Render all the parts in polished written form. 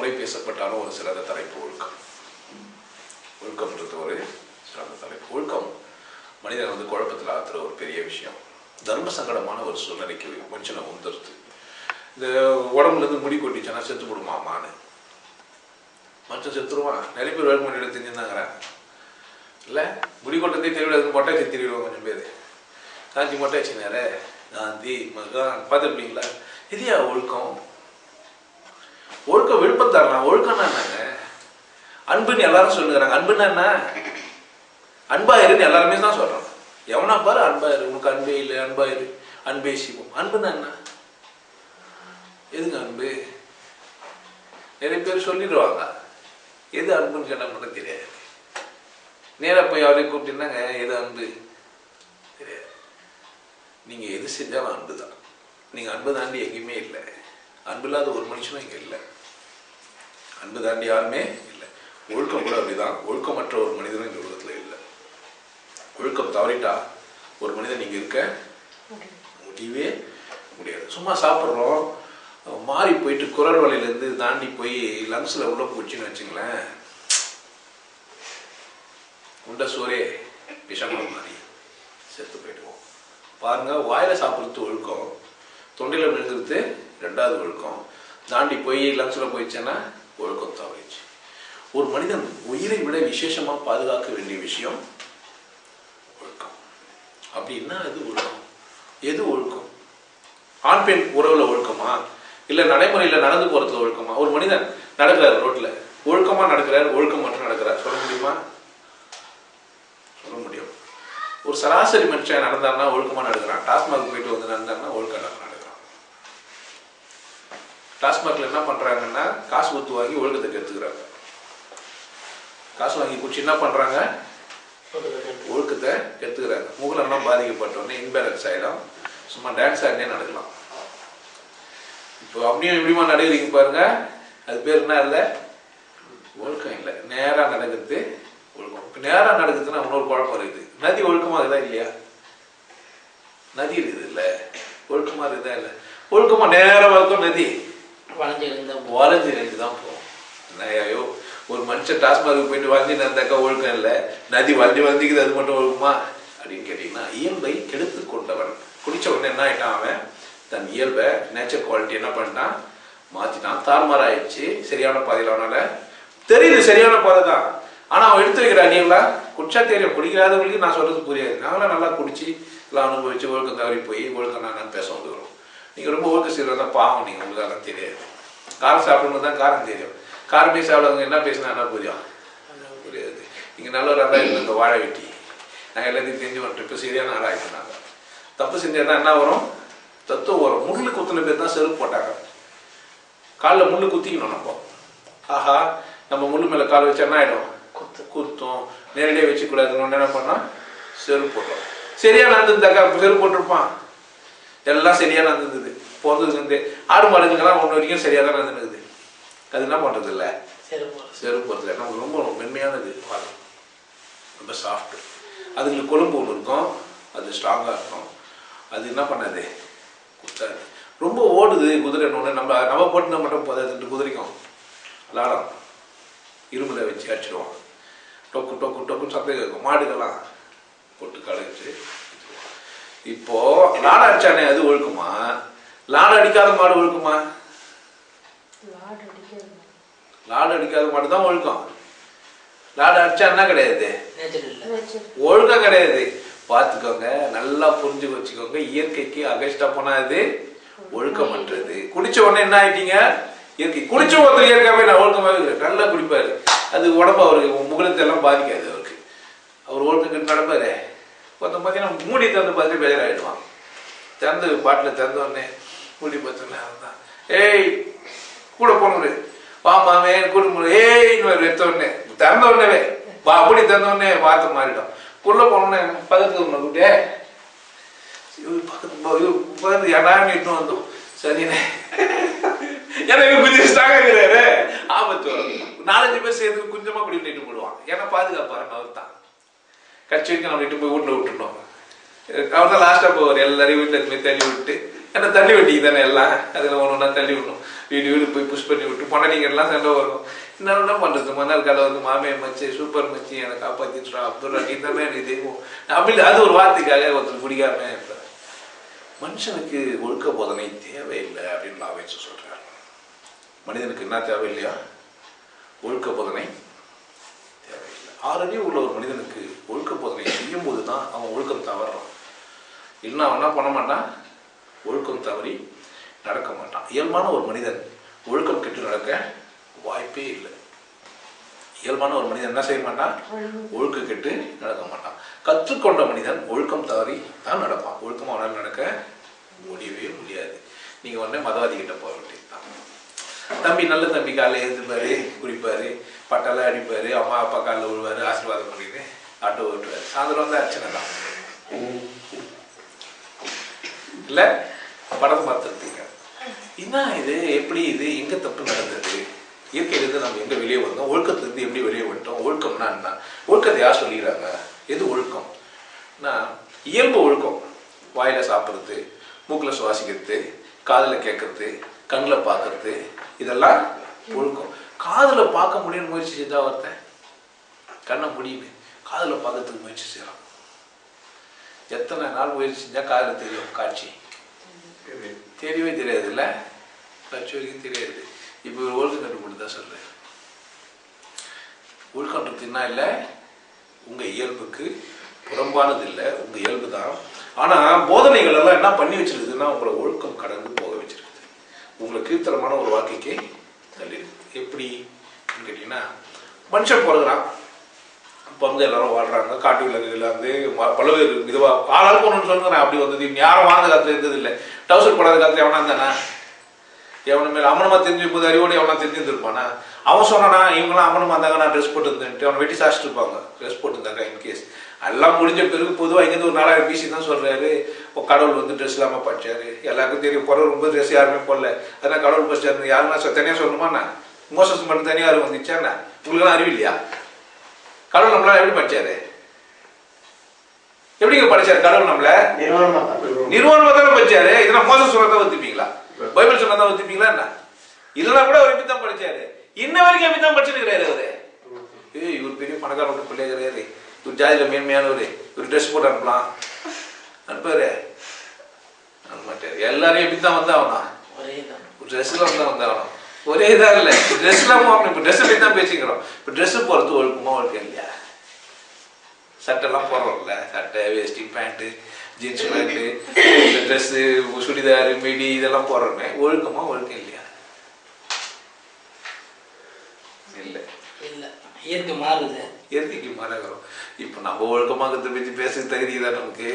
முறை பேசப்பட்டாலும் ஒரு சிறந்த தலைப்பு ஒழுக்கம். ஒழுக்கம்ன்றது ஒரு சிறந்த தலைப்பு. ஒழுக்கம் மனிதன் குழப்பத்தில் ஆத்துற ஒரு பெரிய விஷயம். தர்ம சங்கடமான ஒரு சூழ்நிலைக்கு மனுஷனை வந்துடுது. இந்த உடம்புலேருந்து முடி கொட்டிச்சுன்னா செத்து போடுமாமான்னு மனுஷன் செத்துருவான். நிறைய பேர் வேலை முன்னாடி தெரிஞ்சுருந்தாங்கிறேன் இல்லை, முடி கொட்டதே தெரியல, மொட்டை தெரிவிடுவாங்க கொஞ்சம் பேர். காஞ்சி மொட்டை வச்சுனாரு காந்தி மகான் பார்த்துருப்பீங்களா? இதையா ஒழுக்கம்? ஒழுக்கம் விழுப்பம் தரலாம். ஒழுக்கம்னா என்னங்க? அன்புன்னு எல்லாரும் சொல்லுங்கிறாங்க. அன்புன்னா என்ன? அன்பாயிருன்னு எல்லாருமே தான் சொல்றாங்க. எவனா பாரு அன்பாயிரு, உனக்கு அன்பே இல்லை, அன்பாயிரு, அன்பே சிவம். அன்புன்னா என்ன? எதுங்க அன்பு? நிறைய பேர் சொல்லிடுவாங்க. எது அன்புன்னு கேட்டால் மட்டும் தெரியாது. நேராக போய் அவரே கூப்பிட்டுனாங்க எது அன்பு தெரியாது. நீங்கள் எது செஞ்சாலும் அன்பு தான். நீங்கள் அன்பு தாண்டி எங்கேயுமே இல்லை. அன்பு இல்லாத ஒரு மனுஷனும் இங்கே இல்லை. அன்பு தாண்டி யாருமே இல்லை. ஒழுக்கம் கூட அப்படிதான். ஒழுக்கமற்ற ஒரு மனிதனும் இந்த உலகத்தில் இல்லை. ஒழுக்கம் தவறிட்டா ஒரு மனிதன் இங்கே இருக்க முடியவே முடியாது. சும்மா சாப்பிட்றோம், மாறி போயிட்டு குரல் வலையிலேருந்து தாண்டி போய் லங்ஸில் உள்ள போச்சுன்னு வச்சுங்களேன், உண்ட சோரே விஷமா மாறி செத்து போயிடுவோம். பாருங்க, வாயில சாப்பிட்றது ஒழுக்கம், தொண்டையில் விழுந்துருது ரெண்டாவது ஒழுக்கம், தாண்டி போய் லங்ஸில் போயிடுச்சேன்னா ஒழுக்கம் தவறிச்சு. ஒரு மனிதன் உயிரை விட விசேஷமாக பாதுகாக்க வேண்டிய விஷயம் ஒழுக்கம். அப்படின்னா அது ஒழுக்கம். எது ஒழுக்கம்? ஆண் பெண் உறவுல ஒழுக்கமா, இல்லை நடைமுறையில் நடந்து போறதுல ஒழுக்கமா? ஒரு மனிதன் நடக்கிறார் ரோட்ல, ஒழுக்கமா நடக்கிறார், ஒழுக்கம் மட்டும் நடக்கிறார், சொல்ல முடியுமா? சொல்ல முடியும். ஒரு சராசரி மனுஷன் நடந்தாருன்னா ஒழுக்கமா நடக்கிறான். டாஸ்மாக் போயிட்டு வந்து நடந்தாருன்னா ஒழுக்கம் நடக்கிறான். டாஸ்மாக்ல என்ன பண்றாங்கன்னா காசு கொடுத்து வாங்கி ஒழுக்கத்தை கெடுத்துக்கிறாங்க. காசு வாங்கி குடிச்சு என்ன பண்றாங்க? ஒழுக்கத்தை கெடுத்துக்கிறாங்க. முகலெல்லாம் பாதிக்கப்பட்டோன்னே இன்பேலன்ஸ் ஆகிடும். சும்மா டான்ஸ் ஆடினே நடக்கலாம். இப்போ அப்படியும் இப்படிமா நடக்கிறீங்க பாருங்க, அது பேர் என்ன இல்லை? ஒழுக்கம் இல்லை. நேராக நடக்கிறது ஒழுக்கம். இப்போ நேராக நடக்குதுன்னா இன்னொரு குழப்பம் இருக்குது. நதி ஒழுக்கமாக இருக்குதா இல்லையா? நதி இருக்குது இல்லை, ஒழுக்கமாக இருக்குதா இல்லை? ஒழுக்கமாக நேராக இருக்கும், நதி வளைஞ்சு தான் போகும். ஐயோ, ஒரு மனுஷன் டாஸ்மாக் போயிட்டு வளைஞ்சு நடந்தாக்கா ஒழுக்கம் இல்லை, நதி வளைஞ்சிக்குது, அது மட்டும் ஒழுக்கமா அப்படின்னு கேட்டீங்கன்னா, இயல்பை கெடுத்து கொண்டவன். குடிச்ச உடனே என்ன ஆயிட்டான்? அவன் தன் இயல்பை, நேச்சர் குவாலிட்டி என்ன பண்ணிட்டான்? மாற்றிட்டான். தாறுமாறாயிடுச்சு. சரியான பாதையில் அவனால தெரியுது, சரியான பாதை தான். ஆனால் அவன் எடுத்து வைக்கிற அணியெல்லாம் குடிச்சா தெரியும். குடிக்காதவங்களுக்கு நான் சொல்றது புரியாது. நாங்களாம் நல்லா குடிச்சு எல்லாம் அனுபவிச்சு ஒழுக்கம் தவறி போய் ஒழுக்கம் நான் பேச வந்துக்கிறோம். நீங்கள் ரொம்ப ஒழுக்கம் செய்கிறதா பாவம். நீங்கள் உங்களுக்கு அதெல்லாம் தெரியாது. காரம் சாப்பிடணும் தான் காரம் தெரியும். காரமே சாப்பிடுவாங்க என்ன பேசினா என்ன புரியும்? புரியாது. நீங்கள் நல்லவராக தான் இல்லை. இந்த வாழை வெட்டி நாங்கள் எல்லாத்தையும் தெரிஞ்சு வந்துட்டு இப்போ சரியான ஆளாகிட்டு நாங்கள் தப்பு செஞ்சா என்ன வரும்? தத்துவம் வரும். முள்ளு குத்துன பேர் தான் செருப்பு போட்டாங்க. காலில் முள்ளு குத்திக்கணும். நம்ம ஆஹா, நம்ம முள்ளு மேலே கால் வச்சா என்ன ஆகிடும்? குத்தும். நேரடியாக வச்சுக்கூடாதுன்னு என்ன பண்ணால் செருப்பு போட்டோம். சரியா நடந்துருந்தாக்கா செருப்பு போட்டிருப்பான். எல்லாம் சரியா நடந்துருந்தது. பிறந்ததுலேருந்து ஆடு மாடுங்கெல்லாம் ஒன்று வரைக்கும் சரியாக தான் நடந்துருக்குது. அது என்ன பண்ணுறது இல்லை? செருப்பு போடுறது நமக்கு ரொம்ப மென்மையானது. ரொம்ப சாஃப்ட். அதுங்களுக்கு கொழும்பு ஒன்று இருக்கும், அது ஸ்ட்ராங்காக இருக்கும். அது என்ன பண்ணாது? குத்தாது. ரொம்ப ஓடுது குதிரைன்னு நம்ம போட்டுனா மட்டும் போதாது. 2 குதிரைக்கும் லாடம் இரும்புல வச்சு அடிச்சிடுவோம். டொக்கு டொக்கு டொக்குன்னு சத்தம் கேட்கும். மாடுகள்லாம் போட்டு களைச்சு. இப்போ லாடம் அடிச்சானே அது ஒழுக்குமா? லாடம் அடிக்காத மாடு ஒழுக்குமா? லாடு அடிக்காத மாடு தான் ஒழுக்கம். லாடு அடிச்சா என்ன கிடையாது? ஒழுக்கம் கிடையாது. பார்த்துக்கோங்க, நல்லா புரிஞ்சு வச்சுக்கோங்க. இயற்கைக்கு அகைன்ஸ்டா போனா அது ஒழுக்கமற்றது. குடிச்ச உடனே என்ன ஆயிட்டீங்க? இயற்கை குடிச்ச ஒருத்தர் இயற்கையாவே நான் ஒழுக்கமாவே நல்லா குடிப்பாரு. அது உடம்பு அவருக்கு முகலத்தை எல்லாம் பாதிக்காது. அவருக்கு அவர் ஒழுக்கம் நடப்பாரு. ஒருத்தன் பார்த்தீங்கன்னா மூடி திறந்து பார்த்துட்டு பேராயிடுவான். திறந்து பாட்டில் திறந்த உடனே மூடி பார்த்தோன்னே தான் ஏய் கூட போனவரு வாமாவே கூட்டு ஏய்னு எடுத்த உடனே திறந்த உடனே அப்படி திறந்த உடனே வார்த்தை மாறிடும். உள்ள போனோடனே பக்கத்துல கூட்டே பக்கத்து யாரும் இட்டு வந்தோம். சரிண்ணே எனக்கு குதிச்சுட்டாங்கிறாரு. ஆபத்து வரும். 4-5 பேர் சேர்த்து கொஞ்சமா குடி இட்டு போடுவான். ஏன்னா பாதுகாப்பாரு அவர் தான். கட்சி வரைக்கும் நம்ம இட்டு போய் வீட்டுல விட்டுருந்தோம். அவர் தான் லாஸ்டா போவார். எல்லாரையும் வீட்டுல தள்ளி விட்டு ஏன்னா தள்ளி வெட்டிக்கு தானே எல்லாம், அதில் ஒன்று தள்ளி விடணும், வீடு வீடு போய் புஷ் பண்ணி விட்டு பொண்டாட்டிங்கெல்லாம் சண்டை வரும். இன்னும் என்ன பண்ணுறது, மறுநாள் காலை வந்து மாமியார் மச்சி சூப்பர் மச்சி என்னை காப்பாற்றிட்டுறா அப்துல்லா நீ தானே எனக்கு தெய்வம் அப்படி அது ஒரு வார்த்தைக்காக ஒருத்தர் பிடிக்காம இருப்பார். மனுஷனுக்கு ஒழுக்க போதனை தேவையில்லை அப்படின்னு லாவேச்சு சொல்றார். மனிதனுக்கு என்ன தேவையில்லையா? ஒழுக்க போதனை தேவையில்லை. ஆல்ரெடி உள்ள ஒரு மனிதனுக்கு ஒழுக்க போதனை செய்யும் போது தான் அவன் ஒழுக்கம் தவறான். இல்லைன்னா அவன் என்ன பண்ண மாட்டான், ஒழுக்கம் தவறி நடக்க மாட்டான். இயல்பான ஒரு மனிதன் ஒழுக்கம் கெட்டு நடக்க வாய்ப்பே இல்லை. இயல்பான ஒரு மனிதன் என்ன செய்ய மாட்டான், ஒழுக்க கெட்டு நடக்க மாட்டான். கற்றுக்கொண்ட மனிதன் ஒழுக்கம் தவறி தான் நடப்பான். ஒழுக்கம் அவனால் நடக்க முடியவே முடியாது. நீங்க உடனே மதவாதி கிட்ட போக வேண்டியதுதான். தம்பி நல்ல தம்பி காலையில் எழுந்துப்பாரு, குடிப்பாரு, பட்டெல்லாம் அடிப்பாரு, அம்மா அப்பா காலில் விழுவாரு, ஆசீர்வாதம் பண்ணிட்டு ஆட்டோ ஓட்டுவாரு. சாயந்தரம் வந்து அர்ச்சனை தான் இல்ல படத்தை பார்த்துருக்கீங்க. என்ன இது, எப்படி இது, எங்க தப்பு நடந்தது, இயற்கையிலிருந்து நம்ம எங்க வெளியே வந்தோம், ஒழுக்கத்திலிருந்து எப்படி வெளியே வந்துட்டோம், ஒழுக்கம்னா என்ன, ஒழுக்கத்தை யார் சொல்லிடுறாங்க, எது ஒழுக்கம்? இயல்பு ஒழுக்கம் வாயில சாப்பிட்றது, மூக்கில் சுவாசிக்கிறது, காதில் கேட்கறது, கண்ணில் பார்க்கறது, இதெல்லாம் ஒழுக்கம். காதில் பார்க்க முடியும்னு முயற்சி செய்தா ஒருத்தன் கண்ணை முடியுது, காதில் பார்க்கறதுக்கு முயற்சி செய்யலாம். எத்தனை நாள் முயற்சி செஞ்சா காதில் தெரியும் காட்சி? தெரியவே தெரியாது இல்லை, காட்சி வரைக்கும் தெரியாது. இப்போ ஒரு ஒழுக்கம் கட்டுப்பட்டு தான் சொல்றேன். ஒழுக்கன்றது என்ன இல்லை, உங்க இயல்புக்கு புறம்பானது இல்லை, உங்க இயல்பு தான். ஆனா போதனைகள் எல்லாம் என்ன பண்ணி வச்சிருக்குதுன்னா உங்களை ஒழுக்கம் கடந்து போக வச்சிருக்குது, உங்களை கீழ்த்தரமான ஒரு வாழ்க்கைக்கு தள்ளி இருக்குது. எப்படி கேட்டீங்கன்னா, மனுஷன் பிறகுறான், இப்போ வந்து எல்லாரும் வாழ்றாங்க, காட்டு விலங்குகள் வந்து பல்வேறு இதுவாக ஆளாளுக்கு ஒன்று சொல்லுறேன். அப்படி வந்தது யாரும் வாழ்ந்த காலத்துல இருந்தது இல்லை. டவுசர் போடாத காலத்துல எவனா இருந்தானா, எவன மேல அமனமா தெரிஞ்சு போது அறிவோடு எவனா தெரிஞ்சிருப்பானா? அவன் சொன்னானா இவங்கெல்லாம் அமனமா இருந்தாங்க நான் ட்ரெஸ் போட்டு இருந்தேன்ட்டு அவனை வெட்டி சாச்சிட்டு இருப்பாங்க. ட்ரெஸ் போட்டு இருந்தாங்க இன்கேஸ் எல்லாம் முடிஞ்ச பிறகு பொதுவாக இங்கேருந்து ஒரு 4000 BC தான் சொல்றாரு கடவுள் வந்து ட்ரெஸ் இல்லாமல் படிச்சாரு. எல்லாருக்கும் தெரியும் குறவு ரொம்ப ட்ரெஸ் யாருமே போடல, அதான் கடவுள் படிச்சாரு. யாருன்னா தனியாக சொல்லணுமாண்ணா, மோசஸ் மட்டும் தனியாக யாரும் வந்துச்சாண்ணா? உங்களுக்குலாம் அறிவு இல்லையா? கடவுள் நம்மளால எப்படி படிச்சாரு, எப்படிங்க படிச்சாரு கடவுள்? நம்மள நிர்வாணமா தானே படிச்சாரு. இதெல்லாம் மோசஸ் சொன்னதான் ஒத்துப்பீங்களா? பைபிள் சொன்னதான் ஒத்துப்பீங்களா? என்ன இல்லைன்னா கூட அவர் எப்படித்தான் படிச்சாரு, இன்ன வரைக்கும் எப்படித்தான் படிச்சிருக்கிறாரு அவரு. இவர் பெரிய பணக்கார விட்டு பிள்ளைகிறாரு, இவர் ஜாதியில மேன்மையானவரு, இவர் ட்ரெஸ் போட்டு அனுப்பலாம் அனுப்பாரு அனுப்பமாட்டாரு. எல்லாரும் எப்படித்தான் வந்தாவனா, ட்ரெஸ்ல வந்தாவணும். ஒரே இதா இல்ல, ட்ரெஸ் இல்லாம இப்ப ட்ரெஸ் பத்தி தான் பேசிக்கிறோம். இப்ப ட்ரெஸ் போறது ஒழுக்கமா ஒழுக்கம் இல்லையா? சட்டெல்லாம் போடுறோம்ல, சட்டை வேஷ்டி pant jeans pant dress churidar midi இதெல்லாம் போடுறோமே, ஒழுக்கமா ஒழுக்கம் இல்லையா? இல்லை இல்லை, இயற்கை மாறுது, இயற்கைக்கு மாறுகிறோம். இப்போ நம்ம ஒழுக்கமாக பற்றி பேச தகுதிதான் நமக்கு.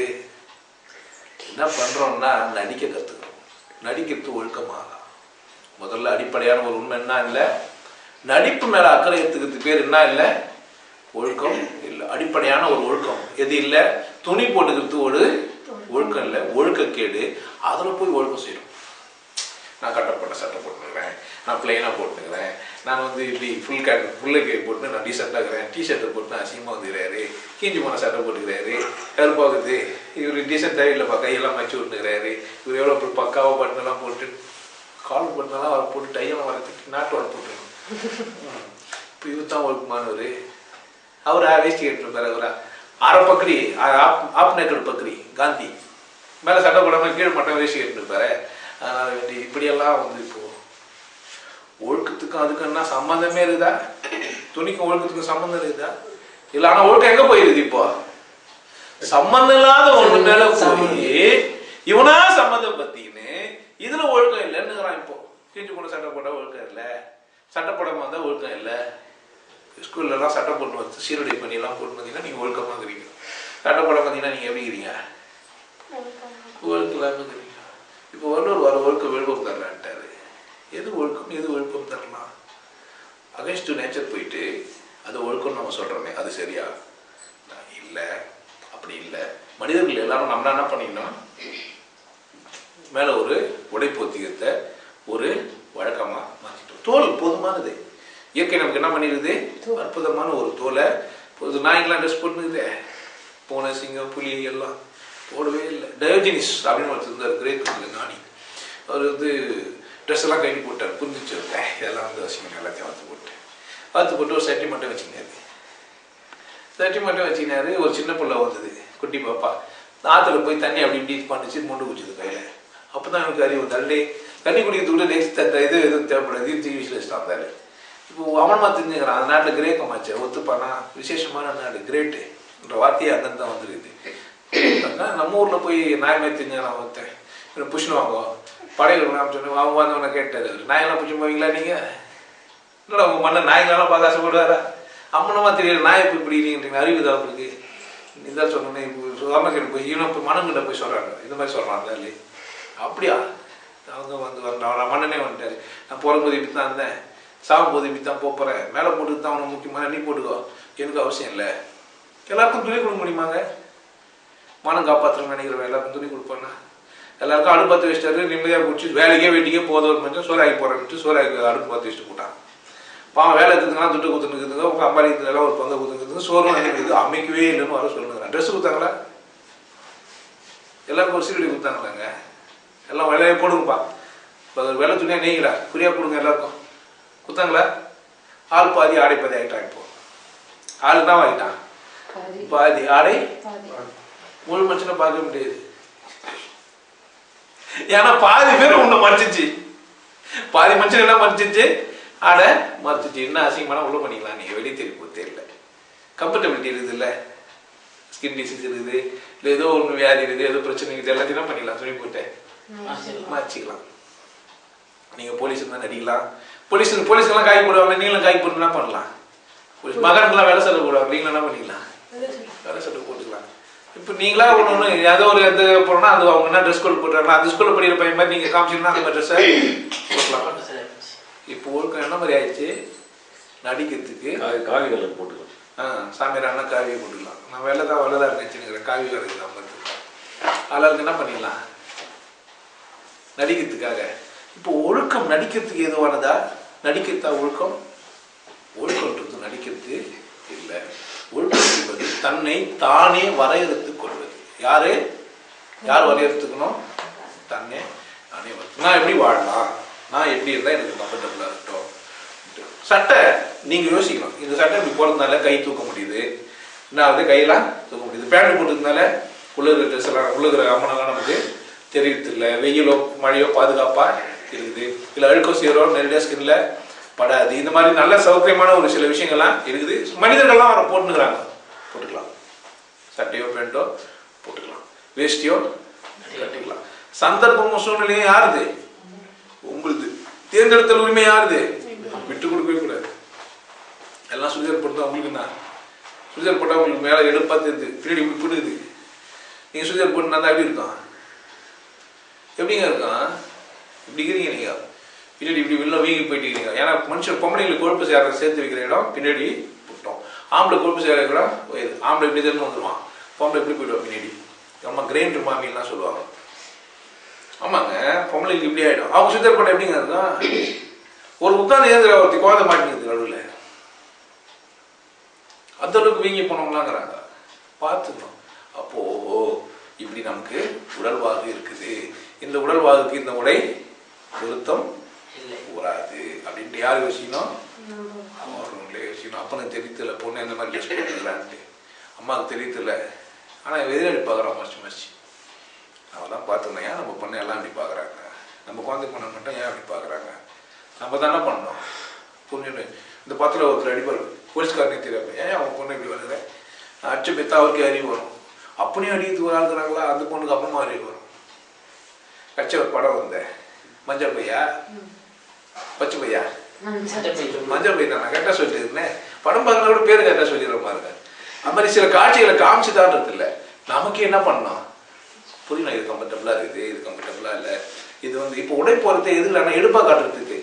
என்ன பண்றோம்னா நடிக்க கற்றுக்கிறோம். நடிக்கிறது ஒழுக்கமாக முதல்ல அடிப்படையான ஒரு உண்மை என்ன இல்லை, நடிப்பு மேல அக்கறை எடுத்துக்கிறது பேர் என்ன இல்லை, ஒழுக்கம் இல்லை. அடிப்படையான ஒரு ஒழுக்கம் எது இல்லை, துணி போட்டுக்கிறது ஒரு ஒழுக்கம் இல்லை, ஒழுக்கக்கேடு. அதில் போய் ஒழுக்கம் செய்யணும். நான் கட்டப்பட்ட சட்டை போட்டுக்கிறேன், நான் பிளைனாக போட்டுக்கிறேன், நான் வந்து இப்படி ஃபுல்லை போட்டு நான் டீஷர்ட்டாக இருக்கிறேன், டிஷர்ட்டை போட்டு நான் அசிங்கமாக வந்துக்கிறாரு, கீஞ்சி போன சட்டை போட்டுக்கிறாரு, கருப்பாகுது, இவர் டீஷர்ட்டாக இல்லைப்பா கையெல்லாம் மச்சு விட்டுக்கிறாரு, இவர் எவ்வளோ பக்காவாக பட்டனெல்லாம் போட்டு கால் பட்டனெல்லாம் வர போட்டு டையெல்லாம் வரத்துக்கு நாட்டு வர போட்டுருக்கணும். இப்போ இவர் தான் ஒழுக்கமானவர். அவர் வேஷ்டி கேட்டுருப்பாரு, அவரா அரை பக்கரி ஆப் நேக்கடு பக்கரி காந்தி மேலே சட்டை போடாமல் கீழே மட்டும் வேஷ்டி கேட்டுருப்பாரு. அதனால வேண்டி இப்படியெல்லாம் வந்து இப்போ ஒழுக்கத்துக்கும் அதுக்கு என்ன சம்பந்தமே இருக்குதா? துணிக்கும் ஒழுக்கத்துக்கும் சம்பந்தம் இருக்குதா? இல்லை. ஆனால் ஒழுக்கம் எங்க போயிருது இப்போ? சம்பந்தம் இல்லாத ஒன்று மேல போய் இவனா சம்பந்தம் பத்தின்னு இதுல ஒழுக்கம் இல்லைன்னுங்கிறான். இப்போ கீழ்ச்சி போன சட்டை போட்டா ஒழுக்கம் இல்லை, சட்டை போடாம வந்தா ஒழுக்கம் இல்லை. ஸ்கூல்ல எல்லாம் சட்டை போட்டு வந்து சீருடை பண்ணி எல்லாம் போட்டு வந்தீங்கன்னா நீங்க ஒழுக்கமா இருக்கிறீங்க. சட்டை போடாம வந்தீங்கன்னா நீங்க எப்படி இருக்கிறீங்க? ஒழுக்கம் இல்லாம இருக்கிறீங்க. இப்போ வர ஒழுக்கம் விழுப்பம் தரலான்ட்டாரு. எது ஒழுக்கம் எது ஒழுக்கம் தரலாம்? அகைன்ஸ்ட் டு நேச்சர் போயிட்டு அது ஒழுக்கம் நம்ம சொல்றோமே, அது சரியா? இல்லை, அப்படி இல்லை. மனிதர்கள் எல்லாரும் நம்ம என்ன பண்ணிக்கணும், மேல ஒரு உடை போத்திக்கிறத ஒரு வழக்கமா மாற்றிட்டோம். தோல் போதுமானது. இயற்கை நமக்கு என்ன பண்ணிடுது, அற்புதமான ஒரு தோலை. நாய்க்கெல்லாம் ட்ரெஸ் போட்டுக்குதே, பூனை சிங்கம் புலி எல்லாம் போடவே இல்லை. டயோஜினிஸ் அப்படின்னு ஒருத்தர் இருந்தார், கிரேக்க ஞானி. அவர் வந்து ட்ரெஸ் எல்லாம் கட்டி போட்டார். புரிஞ்சிச்சு இதெல்லாம் வந்து வச்சுக்கணும், எல்லாத்தையும் வறுத்து போட்டு ஒரு சட்டி மட்டும் வச்சுக்கினாரு. சட்டி மட்டும் வச்சுக்கினாரு. ஒரு சின்ன பிள்ளை வந்தது, குட்டி பாப்பா. ஆற்றுல போய் தண்ணி அப்படி இப்படி பண்ணிச்சு, மூண்டு குடிச்சது கையில். அப்போ தான் எனக்கு அறிவு தள்ளி தண்ணி குடிக்கிறது கூட இது எதுவும் தேவைப்படாது, தூக்கி வீசில் வச்சுட்டு வந்தாரு. இப்போ அவனமா தெரிஞ்சுக்கிறான், அந்த நாட்டில் கிரேக்கமாச்சு ஒத்துப்பானா, விசேஷமான நாடு கிரேட்டு என்ற வார்த்தையே அங்கேருந்து தான் வந்துருக்குது. நம்ம ஊரில் போய் நாயமே தெரிஞ்சுக்கிறான் ஒருத்தன் புஷ்ணு வாங்குவோம் படைகள் சொன்னேன். அவங்க வந்தவனை கேட்டார், நாயெல்லாம் பிடிச்சி போவீங்களா நீங்கள்? இல்லை உங்கள் மண்ணை நாய்களெல்லாம் பார்க்க ஆசைப்படுவாரா? அம்மனமா தெரியல நாயை போய் பிடிக்கிறீங்க, அறிவு தான் அவங்களுக்கு. இதான் சொன்னேன். இப்போ சொர்ணக்கிட்ட போய் இவனை போய் மனங்கிட்ட போய் சொல்கிறாங்க, இந்த மாதிரி சொல்கிறான் தான் இல்லை. அப்படியா? அவங்க வந்து வரணும், மன்னனே வந்துட்டாரு. நான் போகும்போது இப்படி தான் இருந்தேன், சாகும்போது இப்படி தான் போகிறேன், மேலே போட்டுக்கு தான் அவனை முக்கியமான நீ போட்டுக்கோ, எனக்கு அவசியம் இல்லை. எல்லாருக்கும் துணி கொடுக்க முடியுமாங்க? மனம் காப்பாற்றுறோம்னு நினைக்கிறவன் எல்லாருக்கும் துணி கொடுப்பானா? எல்லாருக்கும் அடுப்பு பார்த்து வச்சுட்டாரு, நிம்மதியாக குடிச்சு வேலைக்கே வீட்டுக்கே போதும் மட்டும் சோறாக்கி போகிறேன்ட்டு சோறாக்கி அடுப்பு பார்த்து வச்சுட்டு போட்டான். பாவம் வேலை இருக்குதுங்களாம், துட்டு கொடுத்துருக்குதுங்க, உங்கள் அம்மா இருக்கிறதெல்லாம் ஒரு பங்கு கொடுத்துருக்குது, சோறும் நினைக்கிறது அமைக்கவே இல்லைன்னு வர சொல்லுங்கிறான். ட்ரெஸ் கொடுத்தாங்களா? எல்லாருக்கும் ஒரு சீரடி கொடுத்தாங்களாங்க? எல்லாம் விலையை போடுங்கப்பா, இப்போ வெள்ளை துணியாக நீங்களா குறியாக கொடுங்க எல்லாருக்கும் கொடுத்தாங்களா? ஆள் பாதி ஆடை பாதி ஆகிட்டான். இப்போ ஆள் தான் ஆகிட்டான், பாதி ஆடை முழு மனுஷனை பார்க்க முடியாது. ஏன்னா பாதி பேர் உன்னை மறைச்சிச்சு, பாதி மனுஷன் என்ன மறைச்சிச்சு, ஆடை மறைச்சிச்சு. என்ன அசிங்கமான உள்ள பண்ணிக்கலாம், நீங்கள் வெளியே தெரிய தெரியல. கம்ஃபர்டபிலிட்டி இருக்குது இல்லை, ஸ்கின் டிசீஸ் இருக்குது, இல்லை ஏதோ ஒன்று வியாதி இருக்குது, ஏதோ பிரச்சனை இருக்குது, எல்லாத்தையும் என்ன பண்ணிக்கலாம், துணி போட்டு மறைச்சிக்கலாம். நீங்கள் போலீஸ் தான் நடிக்கலாம், போலீஸ்க்கெல்லாம் காய் போடுவாங்க, நீங்களும் காய் போட்டு என்ன பண்ணலாம். போலீஸ் மகனுக்கெல்லாம் வேலை சட்டை போடுவாங்க, நீங்களும் என்ன பண்ணிக்கலாம், வேலை சட்டை போட்டுக்கலாம். இப்போ நீங்களா ஒன்று ஏதோ ஒரு எது போனோம்னா அது அவங்க என்ன ட்ரெஸ் கோட் போட்டுறாங்கன்னா அந்த ஸ்கூலில் படிக்கிற பையன் மாதிரி நீங்கள் காமிச்சிங்கன்னா அந்த மாதிரி ட்ரெஸ்ஸை போட்டுக்கலாம். இப்போ ஒழுக்கம் என்ன மாதிரி ஆயிடுச்சு, நடிக்கிறதுக்கு காவி கலர் போட்டுக்கலாம். சாமியாரானா காவியை போட்டுக்கலாம். நான் வெள்ளை தான் நினச்சினுக்கிறேன், காவி கலருக்கு தான் பார்த்துக்கலாம். ஆளாளுக்கு என்ன பண்ணிடலாம் நடிக்கிறதுக்காக. இப்போ ஒழுக்கம் நடிக்கிறதுக்கு எதுவானதா? நடிக்கிறதா ஒழுக்கம்? ஒழுக்கம் நடிக்கிறது இல்லை. ஒழுக்கம் என்பது தன்னை தானே வரையறுத்துக் கொள்வது. யார் வரையறுத்துக்கணும்? தன்னை நானே. நான் எப்படி வாழலாம், நான் எப்படி இருந்தால் எனக்கு கம்ஃபர்டபுளாக இருக்கட்டும். சட்டை நீங்கள் யோசிக்கணும், இந்த சட்டை இப்படி போடுறதுனால கை தூக்க முடியுது, என்ன கையெல்லாம் தூக்க முடியுது. பேண்ட் போட்டதுனால உள்ளுகிற ட்ரெஸ் எல்லாம் உள்ளுகிற அம்மனெல்லாம் நமக்கு தெரியறதில்லை. வெயிலோ மழையோ பாதுகாப்பாக இருக்குது, இல்லை அழுக்கோ சீரோ நேரடியாக ஸ்கின்ல படாது. இந்த மாதிரி நல்ல சௌகரியமான ஒரு சில விஷயங்கள்லாம் இருக்குது. மனிதர்கள்லாம் அவரை போட்டுக்கிறாங்க, போட்டுக்கலாம். சட்டையோ பேண்டோ போட்டுக்கலாம், வேஷ்டியோ கட்டிக்கலாம். சந்தர்ப்பமும் சூழ்நிலையும் யாருது? உங்களுக்கு. தேர்ந்தெடுத்தல் உரிமை யாருது? விட்டு கொடுக்கவே கூடாது. எல்லாம் சுடிதார் போட்டு அவங்களுக்கு என்ன, சுடிதார் போட்டால் உங்களுக்கு மேலே எடுப்பா தெரியுது, பின்னாடி இப்படி பிடிக்குது. நீங்கள் சுடிதார் போட்டு நான் எப்படி இருக்கான், எப்படிங்க இருக்கான், இப்படி இருக்கிறீங்க நீங்கள் பின்னாடி இப்படி வெளில வீங்கி போயிட்டு இருக்கீங்க. ஏன்னா மனுஷன் பொம்பளைங்களுக்கு கொழுப்பு சேர சேர்த்து வைக்கிற இடம் பின்னாடி போட்டோம். ஆம்பளை கொழுப்பு சேர இடம் வயிறு. ஆம்பளை இப்படி தான் வந்துடுவான், பொம்பளை எப்படி போயிடுவான் பின்னாடி. நம்ம கிரைண்டர் மாமிலாம் சொல்லுவாங்க. ஆமாங்க, பொம்பளைங்களுக்கு இப்படி ஆகிடும். அவங்க சுத்தர் போட்ட எப்படிங்க இருக்கும், ஒரு உட்காந்து ஏந்திர ஒருத்தி குழந்தை மாட்டேங்குது நடுவில், அந்த அளவுக்கு வீங்கி போனவங்களாங்கிறாங்க. பார்த்துக்கணும். அப்போ இப்படி நமக்கு உடல்வாகு இருக்குது, இந்த உடல்வாகுக்கு இந்த உடை பொருத்தம் கூடாது அப்படின்ட்டு யார் யோசிக்கணும்? அவங்களே யோசிக்கணும். அப்பனுக்கு தெரியல பொண்ணு எந்த மாதிரி ட்ரெஸ் போட்டுக்கலான்ட்டு, அம்மாவுக்கு தெரியல. ஆனால் எதிராளி பார்க்குறான் மறைச்சு. அவன் தான் பார்த்துக்கணும், ஏன் நம்ம பொண்ணை எல்லாம் அப்படி பார்க்குறாங்க, நம்ம குழந்தை பொண்ணை மட்டும் ஏன் அப்படி பார்க்குறாங்க, நம்ம தானே பண்ணணும் புரிஞ்சுன்னு. இந்த பத்தில் ஒருத்தர் அடிப்பார், போலீஸ்காரனே தெரியாது, ஏன் அவன் பொண்ணு இப்படி வருது, அச்சு பெத்தா அவருக்கு அறிவு வரும். அப்படியும் அடிக்கிறதுக்கு ஆளுக்குறாங்களா, அந்த பொண்ணுக்கு அப்புறமா அறிவு வரும். கட்சி ஒரு படம் வந்தேன், மஞ்சள் பையா பச்சை பையா மஞ்சள் பை தான் நான் கரெக்டாக சொல்லியிருந்தேன். படம் பார்க்கறத கூட பேர் கரெக்டாக சொல்லிடுற பாருங்க. அது மாதிரி சில காட்சிகளை காமிச்சுதான்றது இல்லை, நமக்கு என்ன பண்ணணும் புரியணும். இது கம்ஃபர்டபுளாக இருக்குது, இது கம்ஃபர்டபுளாக இல்லை. இது வந்து இப்போ உடை போகிறது எது இல்லைன்னா எடுப்பாக காட்டுறதுக்கு.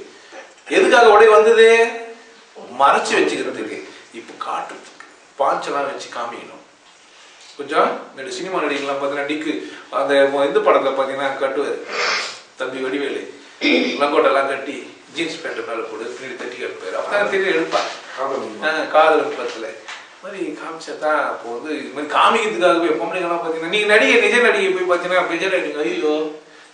எதுக்காக உடை வந்தது? மறைச்சி வச்சுக்கிறதுக்கு. இப்போ காட்டுறதுக்கு பாஞ்செல்லாம் வச்சு காமிக்கணும். கொஞ்சம் சினிமா நடிகர்லாம் பார்த்தீங்கன்னா டிக்கு அந்த இந்த படத்தில் பார்த்தீங்கன்னா கட்டுவார் தம்பி வடிவேலு, லங்கோட்டெல்லாம் கட்டி ஜீன்ஸ் பேண்ட் மேலே போடு பின்னாடி தட்டி கட்டுப்பார். அப்போ தான் தெரிய எடுப்பார். காதல் படத்தில் மாதிரி காமிச்சா தான். இப்போ வந்து இது மாதிரி காமிக்கிறதுக்காகவே பொம்பளைங்கெல்லாம் பார்த்தீங்கன்னா நீங்கள் நடிகை நிஜ நடிகை போய் பார்த்தீங்கன்னா விஜய் நடிகை ஐயோ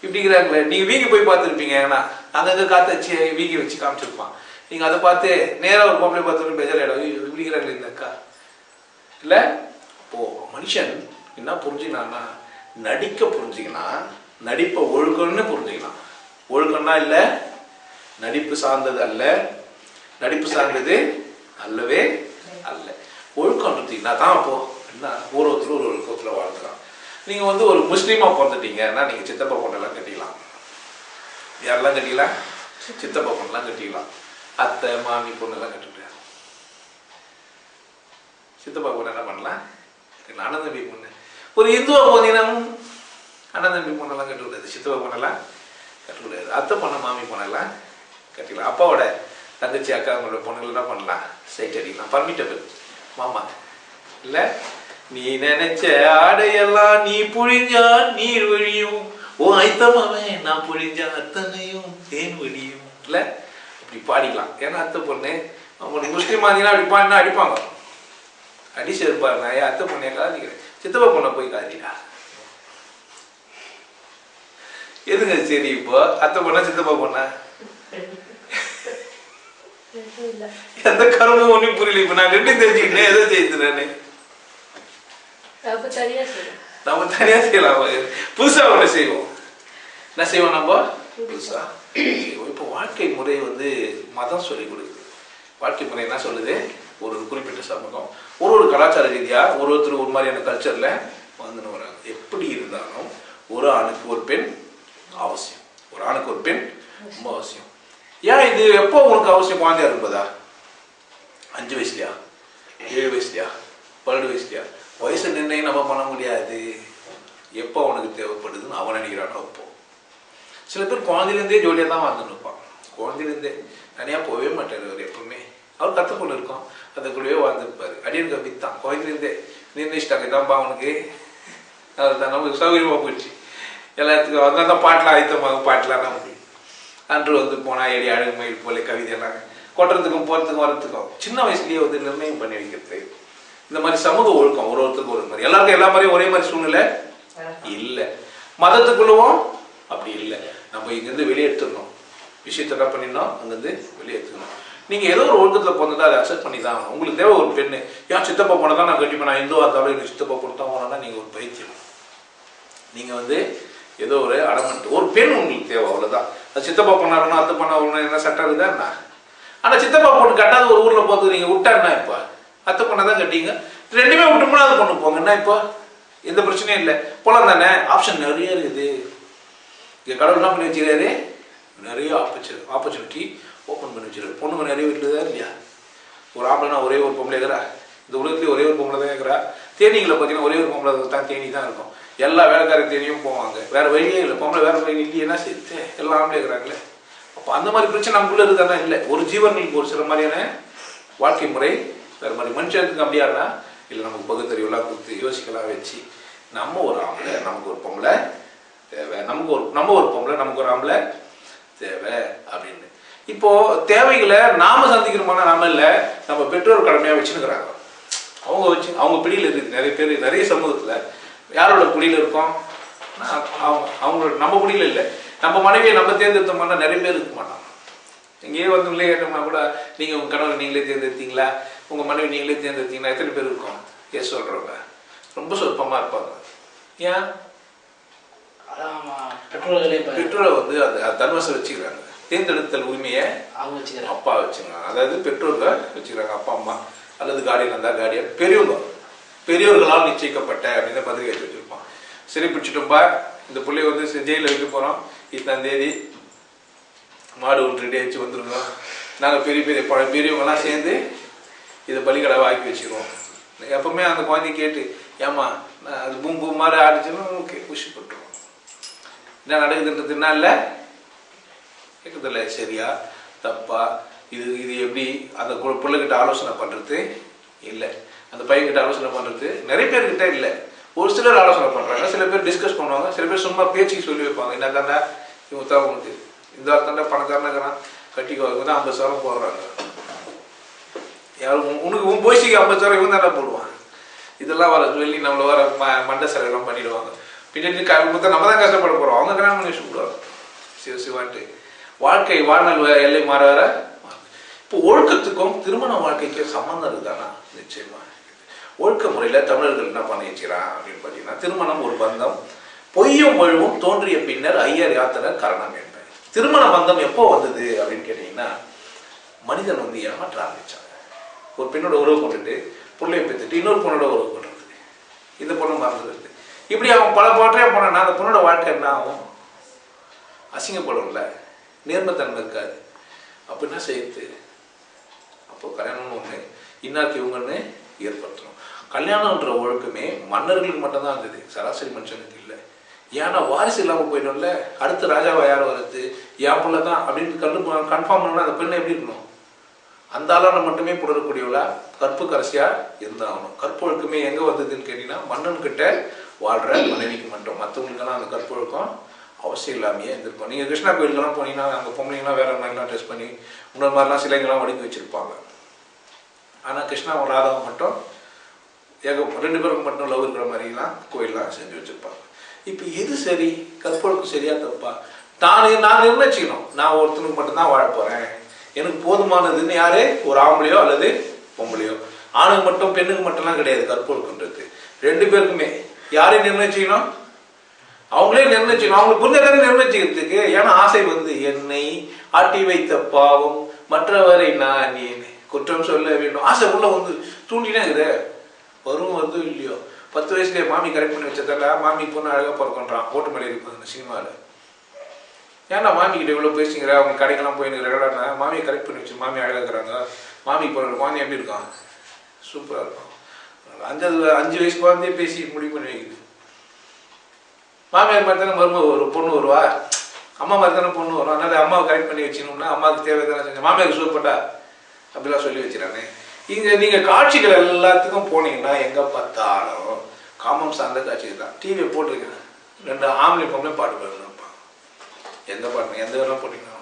இப்படிங்கிறாங்களே. நீங்கள் வீங்கி போய் பார்த்துருப்பீங்க. ஏன்னா அங்கங்கே காற்று வச்சு வீங்கி வச்சு காமிச்சிருப்பான். நீங்கள் அதை பார்த்து நேராக ஒரு பொம்பளை பார்த்து பெஜாரிடம் இப்படிங்கிறாங்களே இந்த அக்கா இல்லை. இப்போது மனுஷன் என்ன புரிஞ்சுக்கலாம்னா, நடிக்க புரிஞ்சுக்கினா நடிப்பை ஒழுக்கம்னு புரிஞ்சுக்கலாம். ஒழுக்கம்னா இல்லை, நடிப்பு சார்ந்தது அல்ல, நடிப்பு சார்ந்தது அல்லவே அல்ல. ஒழுக்கம் பார்த்தீங்கன்னா தான் அப்போ என்ன ஒருத்தர் ஒரு ஒழுக்கத்தில் வாழ்ந்துக்கலாம். நீங்கள் வந்து ஒரு முஸ்லீமாக பிறந்துட்டீங்கன்னா நீங்கள் சித்தப்பா பொண்ணெல்லாம் கட்டிக்கலாம். யாரெல்லாம் கட்டிக்கலாம்? சித்தப்பா பொண்ணெல்லாம் கட்டிக்கலாம். அத்தை மாமி பொண்ணெல்லாம் கட்டிக்கலாம். சித்தப்பா பொண்ணு என்ன பண்ணலாம்? அண்ணன் தம்பி பொண்ணு. ஒரு இந்துவா போனீங்கன்னா அண்ணன் தம்பி பொண்ணெல்லாம் கட்டக்கூடாது, சித்தப்பா பொண்ணெல்லாம் கட்டக்கூடாது. அத்தை பொண்ணை மாமி பொண்ணெல்லாம் கட்டிக்கலாம். அப்பாவோட தங்கச்சி அக்கா அவங்களோட பொண்ணுகள் என்ன பண்ணலாம்? சைட் அடிக்கலாம். பர்மிட்டபிள். மாமா இல்லை, நீ நினைச்ச ஆடையெல்லாம் நீ புழிஞ்சா நீர் வழியும், ஓ ஐத்தமாவே நான் புழிஞ்சா அத்தனையும் தேன் வழியும் இல்லை, இப்படி பாடிக்கலாம். ஏன்னா அத்தை பொண்ணு அவங்க முஸ்லீம் ஆனீங்கன்னா அப்படி பாடினா அடிப்பாங்க. அடிச்சு இருப்பாரு. நான் ஏன் அத்தை பொண்ணைய காதிக்கிறேன், சித்தப்பா பொண்ணை போய் காதிடா. எதுங்க சரி? இப்போ அத்தை பொண்ணா சித்தப்பா பொண்ணா? எந்த கருமும் ஒன்றும் புரியல. இப்போ நான் ரெண்டும் தெரிஞ்சுக்கிட்டேன். எதை செய்யுது? நம்ம தனியா செய்யலாம். புதுசா ஒன்று செய்வோம். என்ன செய்வோம்? நம்ம புதுசா செய்வோம். இப்போ வாழ்க்கை முறை வந்து மதம் சொல்லிக் கொடுக்குது. வாழ்க்கை முறை என்ன சொல்லுது? ஒரு குறிப்பிட்ட சமூகம் ஒரு கலாச்சார ரீதியா ஒருத்தர் ஒரு மாதிரியான கல்ச்சர்ல வந்துன்னு வராங்க. எப்படி இருந்தாலும் ஒரு ஆணுக்கு ஒரு பெண் அவசியம், ஒரு ஆணுக்கு ஒரு பெண் ரொம்ப அவசியம். ஏன் இது எப்போ உனக்கு அவசியம்? குழந்தையா இருப்பதா? 5 வயசுலையா, 7 வயசுலையா, 12 வயசுலையா? வயசு நிர்ணயம் நம்ம பண்ண முடியாது. எப்போ அவனுக்கு தேவைப்படுதுன்னு அவன் நினைக்கிறானோ அப்போ. சில பேர் குழந்தையிலேருந்தே ஜோலியாக தான் வாழ்ந்துன்னு இருப்பான். குழந்தையிலேருந்தே தனியாக போகவே மாட்டார். அவர் எப்பவுமே அவர் கற்று கொண்டு இருக்கோம், அதை கூடவே வாழ்ந்துருப்பார். அடியனுக்கு அப்படித்தான் குழந்தையிலேருந்தே நிர்ணயிச்சிட்டாங்க. இதான்ப்பா அவனுக்கு அவர் தான் நமக்கு சௌகரியமாக போயிடுச்சு எல்லாத்துக்கும். அதனால தான் பாட்டெலாம் ஆயத்தமாக பாட்டெலாம் நமக்கு அன்று வந்து போனால் ஏடி அழகு மயில் போல கவிதையெல்லாம் கொட்டுறதுக்கும் போகிறதுக்கும் வரத்துக்கும் சின்ன வயசுலேயே வந்து நிர்ணயம் பண்ணி வைக்கிறது. இந்த மாதிரி சமூக ஒழுக்கம் ஒரு ஒருத்தருக்கு ஒரு மாதிரி, எல்லாருக்கும் எல்லா மாதிரியும் ஒரே மாதிரி சூழ்நிலை இல்லை. மதத்துக்குள்ளவும் அப்படி இல்லை. நம்ம இங்கேருந்து வெளியே எடுத்துடணும். விஷயத்தை என்ன பண்ணிடணும்? அங்கேருந்து வெளியே எடுத்துக்கணும். நீங்கள் ஏதோ ஒரு ஒழுக்கத்தில் போனதா அதை அக்செப்ட் பண்ணி தான் ஆகணும். உங்களுக்கு தேவை ஒரு பெண்ணு. ஏன் சித்தப்பா போன தான் நான் கண்டிப்பாக நான் இந்துவா இருந்தாலும் எனக்கு சித்தப்பா பொண்ணு தான் போனோன்னா நீங்கள் ஒரு பைத்தியம். நீங்கள் வந்து ஏதோ ஒரு அடமெண்ட் ஒரு பெண் உங்களுக்கு தேவை, அவ்வளோதான். அது சித்தப்பா பண்ணாருன்னா அத்தை பண்ணா என்ன சட்டம் இருக்குதா என்ன? ஆனால் சித்தப்பா பொண்ணு கட்டாத ஒரு ஊரில் போகிறது நீங்கள் விட்டா என்ன? இப்போ அத்தை பண்ண தான் கட்டிங்க, ரெண்டுமே விட்டு மூணாவது பொண்ணு போங்க. என்ன இப்போ? எந்த பிரச்சனையும் இல்லை, போலாம் தானே. ஆப்ஷன் நிறைய இருக்குது. இங்கே கடவுள் என்ன பண்ணி வச்சுக்கிறாரு? நிறைய ஆப்பர்ச்சுனிட்டி ஓப்பன் பண்ணி வச்சுருக்காரு. பொண்ணுங்க நிறைய வீட்டில் தான் இல்லையா? ஒரு ஆம்பளைனா ஒரே ஒரு பொம்பளை இருக்கிறா. இந்த உலகத்துலேயே ஒரே ஒரு பொம்பளை தான் இருக்கிறா. தேனிகளை பார்த்தீங்கன்னா ஒரே ஒரு பொம்பளை தான் தேனி தான் இருக்கும். எல்லா வேலைக்கார தேனியும் போவாங்க. வேறு வழியே இல்லை. பொம்பளை வேறு வழி இல்லையா? சேர்த்து எல்லாம் ஆம்பளை இருக்கிறாங்களே. அப்போ அந்த மாதிரி பிரச்சனை நமக்குள்ளே இருக்குதானா? இல்லை. ஒரு ஜீவனுக்கு ஒரு சில மாதிரியான வாழ்க்கை முறை வேறு மாதிரி. மனுஷனுக்கு அப்படியானா இல்லை. நமக்கு பகுத்தறிவுலாம் கொடுத்து யோசிக்கலாம் வச்சு நம்ம ஒரு ஆம்பளை நமக்கு ஒரு பொம்பளை தேவை, நம்ம ஒரு பொம்பளை நமக்கு ஒரு ஆம்பளை தேவை அப்படின்னு. இப்போ தேவைகளை நாம சந்திக்கிறோம்னா நாம இல்லை, நம்ம பெற்றோர் கடமையாக வச்சுருக்கிறாங்க. அவங்க பிடியில் இருக்குது. நிறைய பேர் நிறைய சமூகத்தில் யாரோட பிடியில் இருக்கோம்? அவங்களோட நம்ம பிடியில் இல்லை. நம்ம மனைவியை நம்ம தேர்ந்தெடுத்தோம்னா நிறைய பேர் இருக்க மாட்டாங்க. இங்கேயே வந்து உள்ளே கேட்டோம்னா கூட நீங்கள் உங்கள் கணவரை நீங்களே தேர்ந்தெடுத்தீங்களா, உங்கள் மனைவி நீங்களே தேர்ந்தெடுத்தீங்களா? எத்தனை பேர் இருக்கோம்? ஏன் சொல்கிறவங்க ரொம்ப சொற்பமாக இருப்பாங்க. ஏன்? பெற்றோரை வந்து அந்த தன்வசம் வச்சுக்கிறாங்க. தேர்ந்தெடுத்தல் உரிமையை அவங்க வச்சுக்கிறாங்க, அப்பா வச்சுக்கிறாங்க. அதாவது பெற்றோர்கள் வச்சுக்கிறாங்க, அப்பா அம்மா அல்லது கார்டியன் இருந்தால் கார்டியன், பெரியவர்களால் நிச்சயிக்கப்பட்ட அப்படின்னு பத்திரிகை வச்சு வச்சுருப்பான். சரி பிடிச்சிட்டோம்பா, இந்த பிள்ளைய வந்து ஜெயிலில் வைக்க போகிறோம், இத்தனாம் தேதி மாடு ஒன்று ரெடி ஆச்சு வந்துருந்தோம், நாங்கள் பெரியவங்கெல்லாம் சேர்ந்து இதை பலிக்கடாவை ஆக்கி வச்சுருவோம். எப்பவுமே அந்த குழந்தை கேட்டு ஏமா அது பூம்பு மாதிரி ஆடிச்சுன்னா ஓகே குஷிப்பட்டுருவோம். என்ன நடக்குதுன்றதுனா இல்லை கேட்குறதில்ல. சரியா தப்பா இது எப்படி அந்த பிள்ளைகிட்ட ஆலோசனை பண்ணுறது இல்லை, அந்த பையன்கிட்ட ஆலோசனை பண்ணுறது நிறைய பேர்கிட்ட இல்லை. ஒரு சிலர் ஆலோசனை பண்ணுறாங்க, சில பேர் டிஸ்கஸ் பண்ணுவாங்க, சில பேர் சும்மா பேச்சுக்கு சொல்லி வைப்பாங்க. என்ன தாண்டா இவங்க தான் உனக்கு இந்த தாண்டா பணக்காரனாக்கிறான் கட்டிக்கோ, இவங்க தான் 50 சவரம் போடுறாங்க. யாரும் உனக்கு உன் போய்ச்சிக்கு 50 சவரம் இவங்க தாண்டா போடுவான். இதெல்லாம் வர சொல்லி நம்மளை வர மண்டை செலவெல்லாம் பண்ணிடுவாங்க. பின்னாடி கொடுத்தா நம்ம தான் கஷ்டப்பட போகிறோம். அவங்க கல்யாணம் பண்ணி வச்சுக்கூடாது சிவான்ட்டு. வாழ்க்கை வாழ்நாள் எல்லை மாற வர. இப்போ ஒழுக்கத்துக்கும் திருமண வாழ்க்கைக்கும் சம்மந்தம் இருக்குதானா? நிச்சயமா. ஒழுக்க முறையில் தமிழர்கள் என்ன பண்ணி வச்சுக்கிறான் அப்படின்னு பார்த்தீங்கன்னா, திருமணம் ஒரு பந்தம், பொய்யும் ஒழுவும் தோன்றிய பின்னர் ஐயர் யாத்திரை கரணம் என்பது. திருமண பந்தம் எப்போ வந்தது அப்படின்னு கேட்டீங்கன்னா, மனிதன் ஏமாற்ற ஆரம்பிச்சாங்க. ஒரு பெண்ணோட உறவு கொண்டுட்டு பிள்ளையை பெற்றுட்டு இன்னொரு பொண்ணோட உறவு கொண்டுறது, இந்த பொண்ணு மறந்துடுது. இப்படி அவன் பல பாட்டையா போனான்னா அந்த பொண்ணோட வாழ்க்கை என்ன ஆகும்? அசிங்கப்படும்ல, நேர்மத்தன்மை இருக்காது. அப்போ என்ன செய்யுது? அப்போ கல்யாணம்னு ஒன்று இன்னாருக்கு இவங்கன்னு ஏற்படுத்தணும். கல்யாணம்ன்ற ஒழுக்கமே மன்னர்களுக்கு மட்டும்தான் இருந்தது, சராசரி மனுஷனுக்கு இல்லை. ஏன்னா வாரிசு இல்லாமல் போயிடும்ல. அடுத்து ராஜாவை யார் வருது, என் பிள்ளை தான் அப்படின்னு கன்ஃபார்ம் பண்ணா அந்த பெண்ணை எப்படி இருக்கணும்? அந்த ஆளான மட்டுமே புணரக்கூடியவளா கற்பு கரசியா இருந்தாகணும். கற்பொழுக்கமே எங்கே வந்ததுன்னு கேட்டீங்கன்னா, மன்னன்கிட்ட வாழ்கிற மனைவிக்கு மட்டும். மற்றவங்களுக்கெல்லாம் அந்த கற்பொழுக்கம் அவசியம் இல்லாமையே இருந்திருக்கும். நீங்கள் கிருஷ்ணா கோயிலுக்கெல்லாம் போனீங்கன்னா அங்கே பொம்பளைங்களாம் வேற மாதிரிலாம் ட்ரெஸ் பண்ணி இன்னொரு மாதிரிலாம் சிலைங்கள்லாம் வடிக்க வச்சுருப்பாங்க. ஆனால் கிருஷ்ணாவும் ராதாவும் மட்டும் ரெண்டு பேருக்கும் மட்டும் லவ் இருக்கிற மாதிரிலாம் கோயிலெலாம் செஞ்சு வச்சுருப்பாங்க. இப்போ எது சரி? கற்பொழுக்கம் சரியா தப்பா? நான் நிர்ணயிச்சிக்கணும், நான் ஒருத்தனுக்கு மட்டும்தான் வாழ போகிறேன், எனக்கு போதுமானதுன்னு. யாரு? ஒரு ஆம்பளையோ அல்லது பொம்பளையோ. ஆணுக்கு மட்டும் பெண்ணுக்கு மட்டும்லாம் கிடையாது கற்பொழுக்கன்றது. ரெண்டு பேருக்குமே. யாரையும் நிர்ணயிச்சிக்கணும்? அவங்களே நிர்ணயிச்சிக்கணும். அவங்களுக்கு புரிஞ்சதானே நிர்ணயிச்சுக்கிறதுக்கு. ஏன்னா ஆசை என்னை ஆட்டி வைத்த பாவம் மற்றவரை நான் குற்றம் சொல்ல வேண்டும். ஆசை உள்ள தூண்டினே இருக்குது. வரும் வருதோ இல்லையோ. 10 வயசுலேயே மாமி கரெக்ட் பண்ணி வச்சதால மாமி பொண்ணு அழகாக பிறக்கன்றான். ஓட்டு மேலே இருப்பாங்க சினிமாவில். ஏன்னா மாமி கிட்ட இவ்வளோ பேசிங்கிற, அவங்க கடைக்கெல்லாம் போயின்னு மாமியை கரெக்ட் பண்ணி வச்சு மாமி அழகாக இருக்கிறாங்க. மாமி இப்போ குழந்தை எப்படி இருக்கான்? சூப்பராக இருக்கும். 5 வயசு குழந்தைய பேசி முடிவு பண்ணி வைக்குது. மாமியார் மாதிரி தானே மருமக ஒரு பொண்ணு வருவா, அம்மா மாதிரி தானே பொண்ணு வரும். அதனால அம்மாவை கரெக்ட் பண்ணி வச்சுக்கணும்னா அம்மாவுக்கு தேவை தானே செஞ்சேன். மாமியாருக்கு சூப்பட்டா அப்படிலாம் சொல்லி வச்சுறானே. இங்கே நீங்கள் காட்சிகள் எல்லாத்துக்கும் போனீங்கன்னா எங்கே பார்த்தாலும் காமம் சார்ந்த காட்சிகள் தான். டிவியை போட்டிருக்கேன், 2 ஆம்பளை பொம்பளை பாட்டு பாருங்கப்பா. எந்த பாட்டு எந்த வேலாம் போட்டிங்கன்னா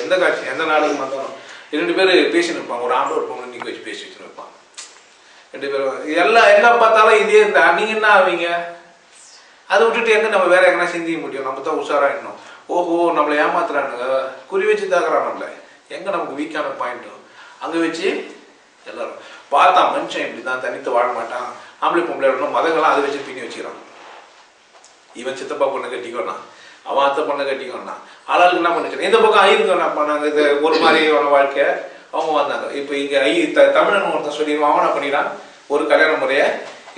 எந்த காட்சி எந்த நாடகம் பார்த்தாலும் 2 பேர் பேசின்னு இருப்பாங்க. ஒரு ஆம்பளை ஒரு பொம்பளை நிற்க வச்சு பேசி வச்சுன்னு இருப்பாங்க. 2 பேரும் எங்கே பார்த்தாலும் இதே இருந்தா நீங்கள் என்ன ஆவீங்க? அதை விட்டுட்டு எங்கே நம்ம வேற எங்கன்னா சிந்திக்க முடியும்? நம்ம தான் உஷாராயிடணும். ஓஹோ நம்மளை ஏமாத்துறானுங்க, குறி வச்சு தாக்குறான் நம்மள. எங்கே நமக்கு வீக்கான பாயிண்ட்டோ அங்கே வச்சு எல்லாரும் பார்த்தா மனுஷன் இப்படி தான் தனித்து வாழ மாட்டான். ஆம்பளை பொம்பளை விடணும் மதங்கள்லாம் அதை வச்சு பின்னி வச்சுக்கிறான். இவன் சித்தப்பா பொண்ணை கட்டிக்கோனா, அவன் அத்தை பொண்ணை கட்டிக்கோனா, ஆளாளுக்கு என்ன பண்ணிக்கிறேன். இந்த பக்கம் ஐயருக்கு என்ன பண்ணாங்க, இது ஒரு மாதிரியான வாழ்க்கை அவங்க வந்தாங்க. இப்போ இங்கே தமிழன் ஒருத்தன் சொல்லிடுவான், அவன் என்ன பண்ணிடான், ஒரு கல்யாண முறையை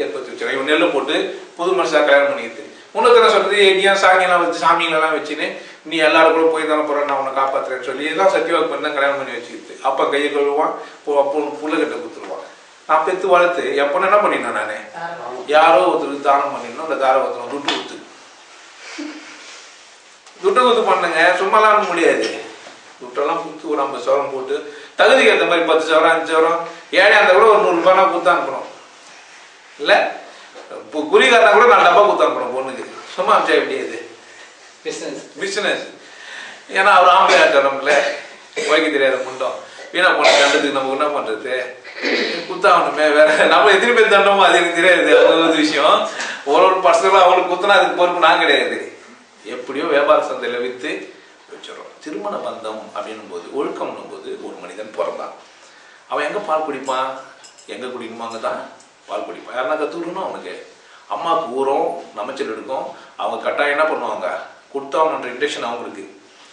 ஏற்படுத்தி வச்சுறான். இவன் நெல்லை போட்டு புது மனுஷாக கல்யாணம் பண்ணிக்கிட்டு முன்னத்தனை சொல்றது ஏன் சாங்கியெல்லாம் வச்சு சாமிங்களெல்லாம் வச்சுன்னு நீ எல்லாரும் கூட போய் தானே போகிறேன், நான் உன்னை காப்பாற்றுறேன்னு சொல்லி எல்லாம் சத்தியவாக்கு பண்ணி தான் கல்யாணம் பண்ணி வச்சுக்கிட்டு அப்போ கையை கழுவான், அப்போ புள்ள கட்ட கொடுத்துருவான். நான் பெற்று வளர்த்து என் பொண்ணு என்ன பண்ணினேன், நான் யாரோ ஒருத்தருக்கு தானம் பண்ணிடணும். அந்த தாரம் ஒருத்தர் துட்டு கொடுத்து பண்ணுங்க, சும்மாலாம் முடியாது. துட்டெல்லாம் கொடுத்து ஒரு 50 சவரம் போட்டு தகுதிக்கு ஏற்ற மாதிரி 10 சவரம் 5 சவரம் ஏழை அந்த கூட ஒரு 100 ரூபாய்னா கொடுத்து அனுப்பணும். இல்லை இப்போ குறிகாரனா கூட 4 டப்பா கொடுத்து அனுப்பணும் பொண்ணுக்கு. சும்மா அமிச்சா எப்படி அது பிஸ்னஸ். ஏன்னா அவர் ஆம்பளை ஆட்டணும்ல, உழைக்க தெரியாத முண்டோம் வீணா போன தண்டத்துக்கு நம்ம என்ன பண்றது, குத்தாகணுமே. வேற நம்ம எத்தனை பேர் தண்டமோ அது எனக்கு தெரியாது. அது ஒரு விஷயம். ஒரு பர்சனலாக அவங்களுக்கு குத்தினா அதுக்கு பொறுப்பு நான் கிடையாது. எப்படியோ வியாபார சந்தையில் விற்று வச்சிடறோம். திருமண பந்தம் அப்படின்னும் போது ஒழுக்கம்னும் போது ஒரு மனிதன் பிறந்தான். அவன் எங்கே பால் குடிப்பான், எங்கே குடிக்கணுமோ அங்கே தான் பால் குடிப்பான். யாருன்னா கற்றுக்கணும் அவனுக்கு. அம்மாவுக்கு ஊறும் நமச்சல் எடுக்கும். அவங்க கட்டாயம் என்ன பண்ணுவாங்க, கொடுத்தாவணுன்ற இன்டென்ஷன் அவங்களுக்கு,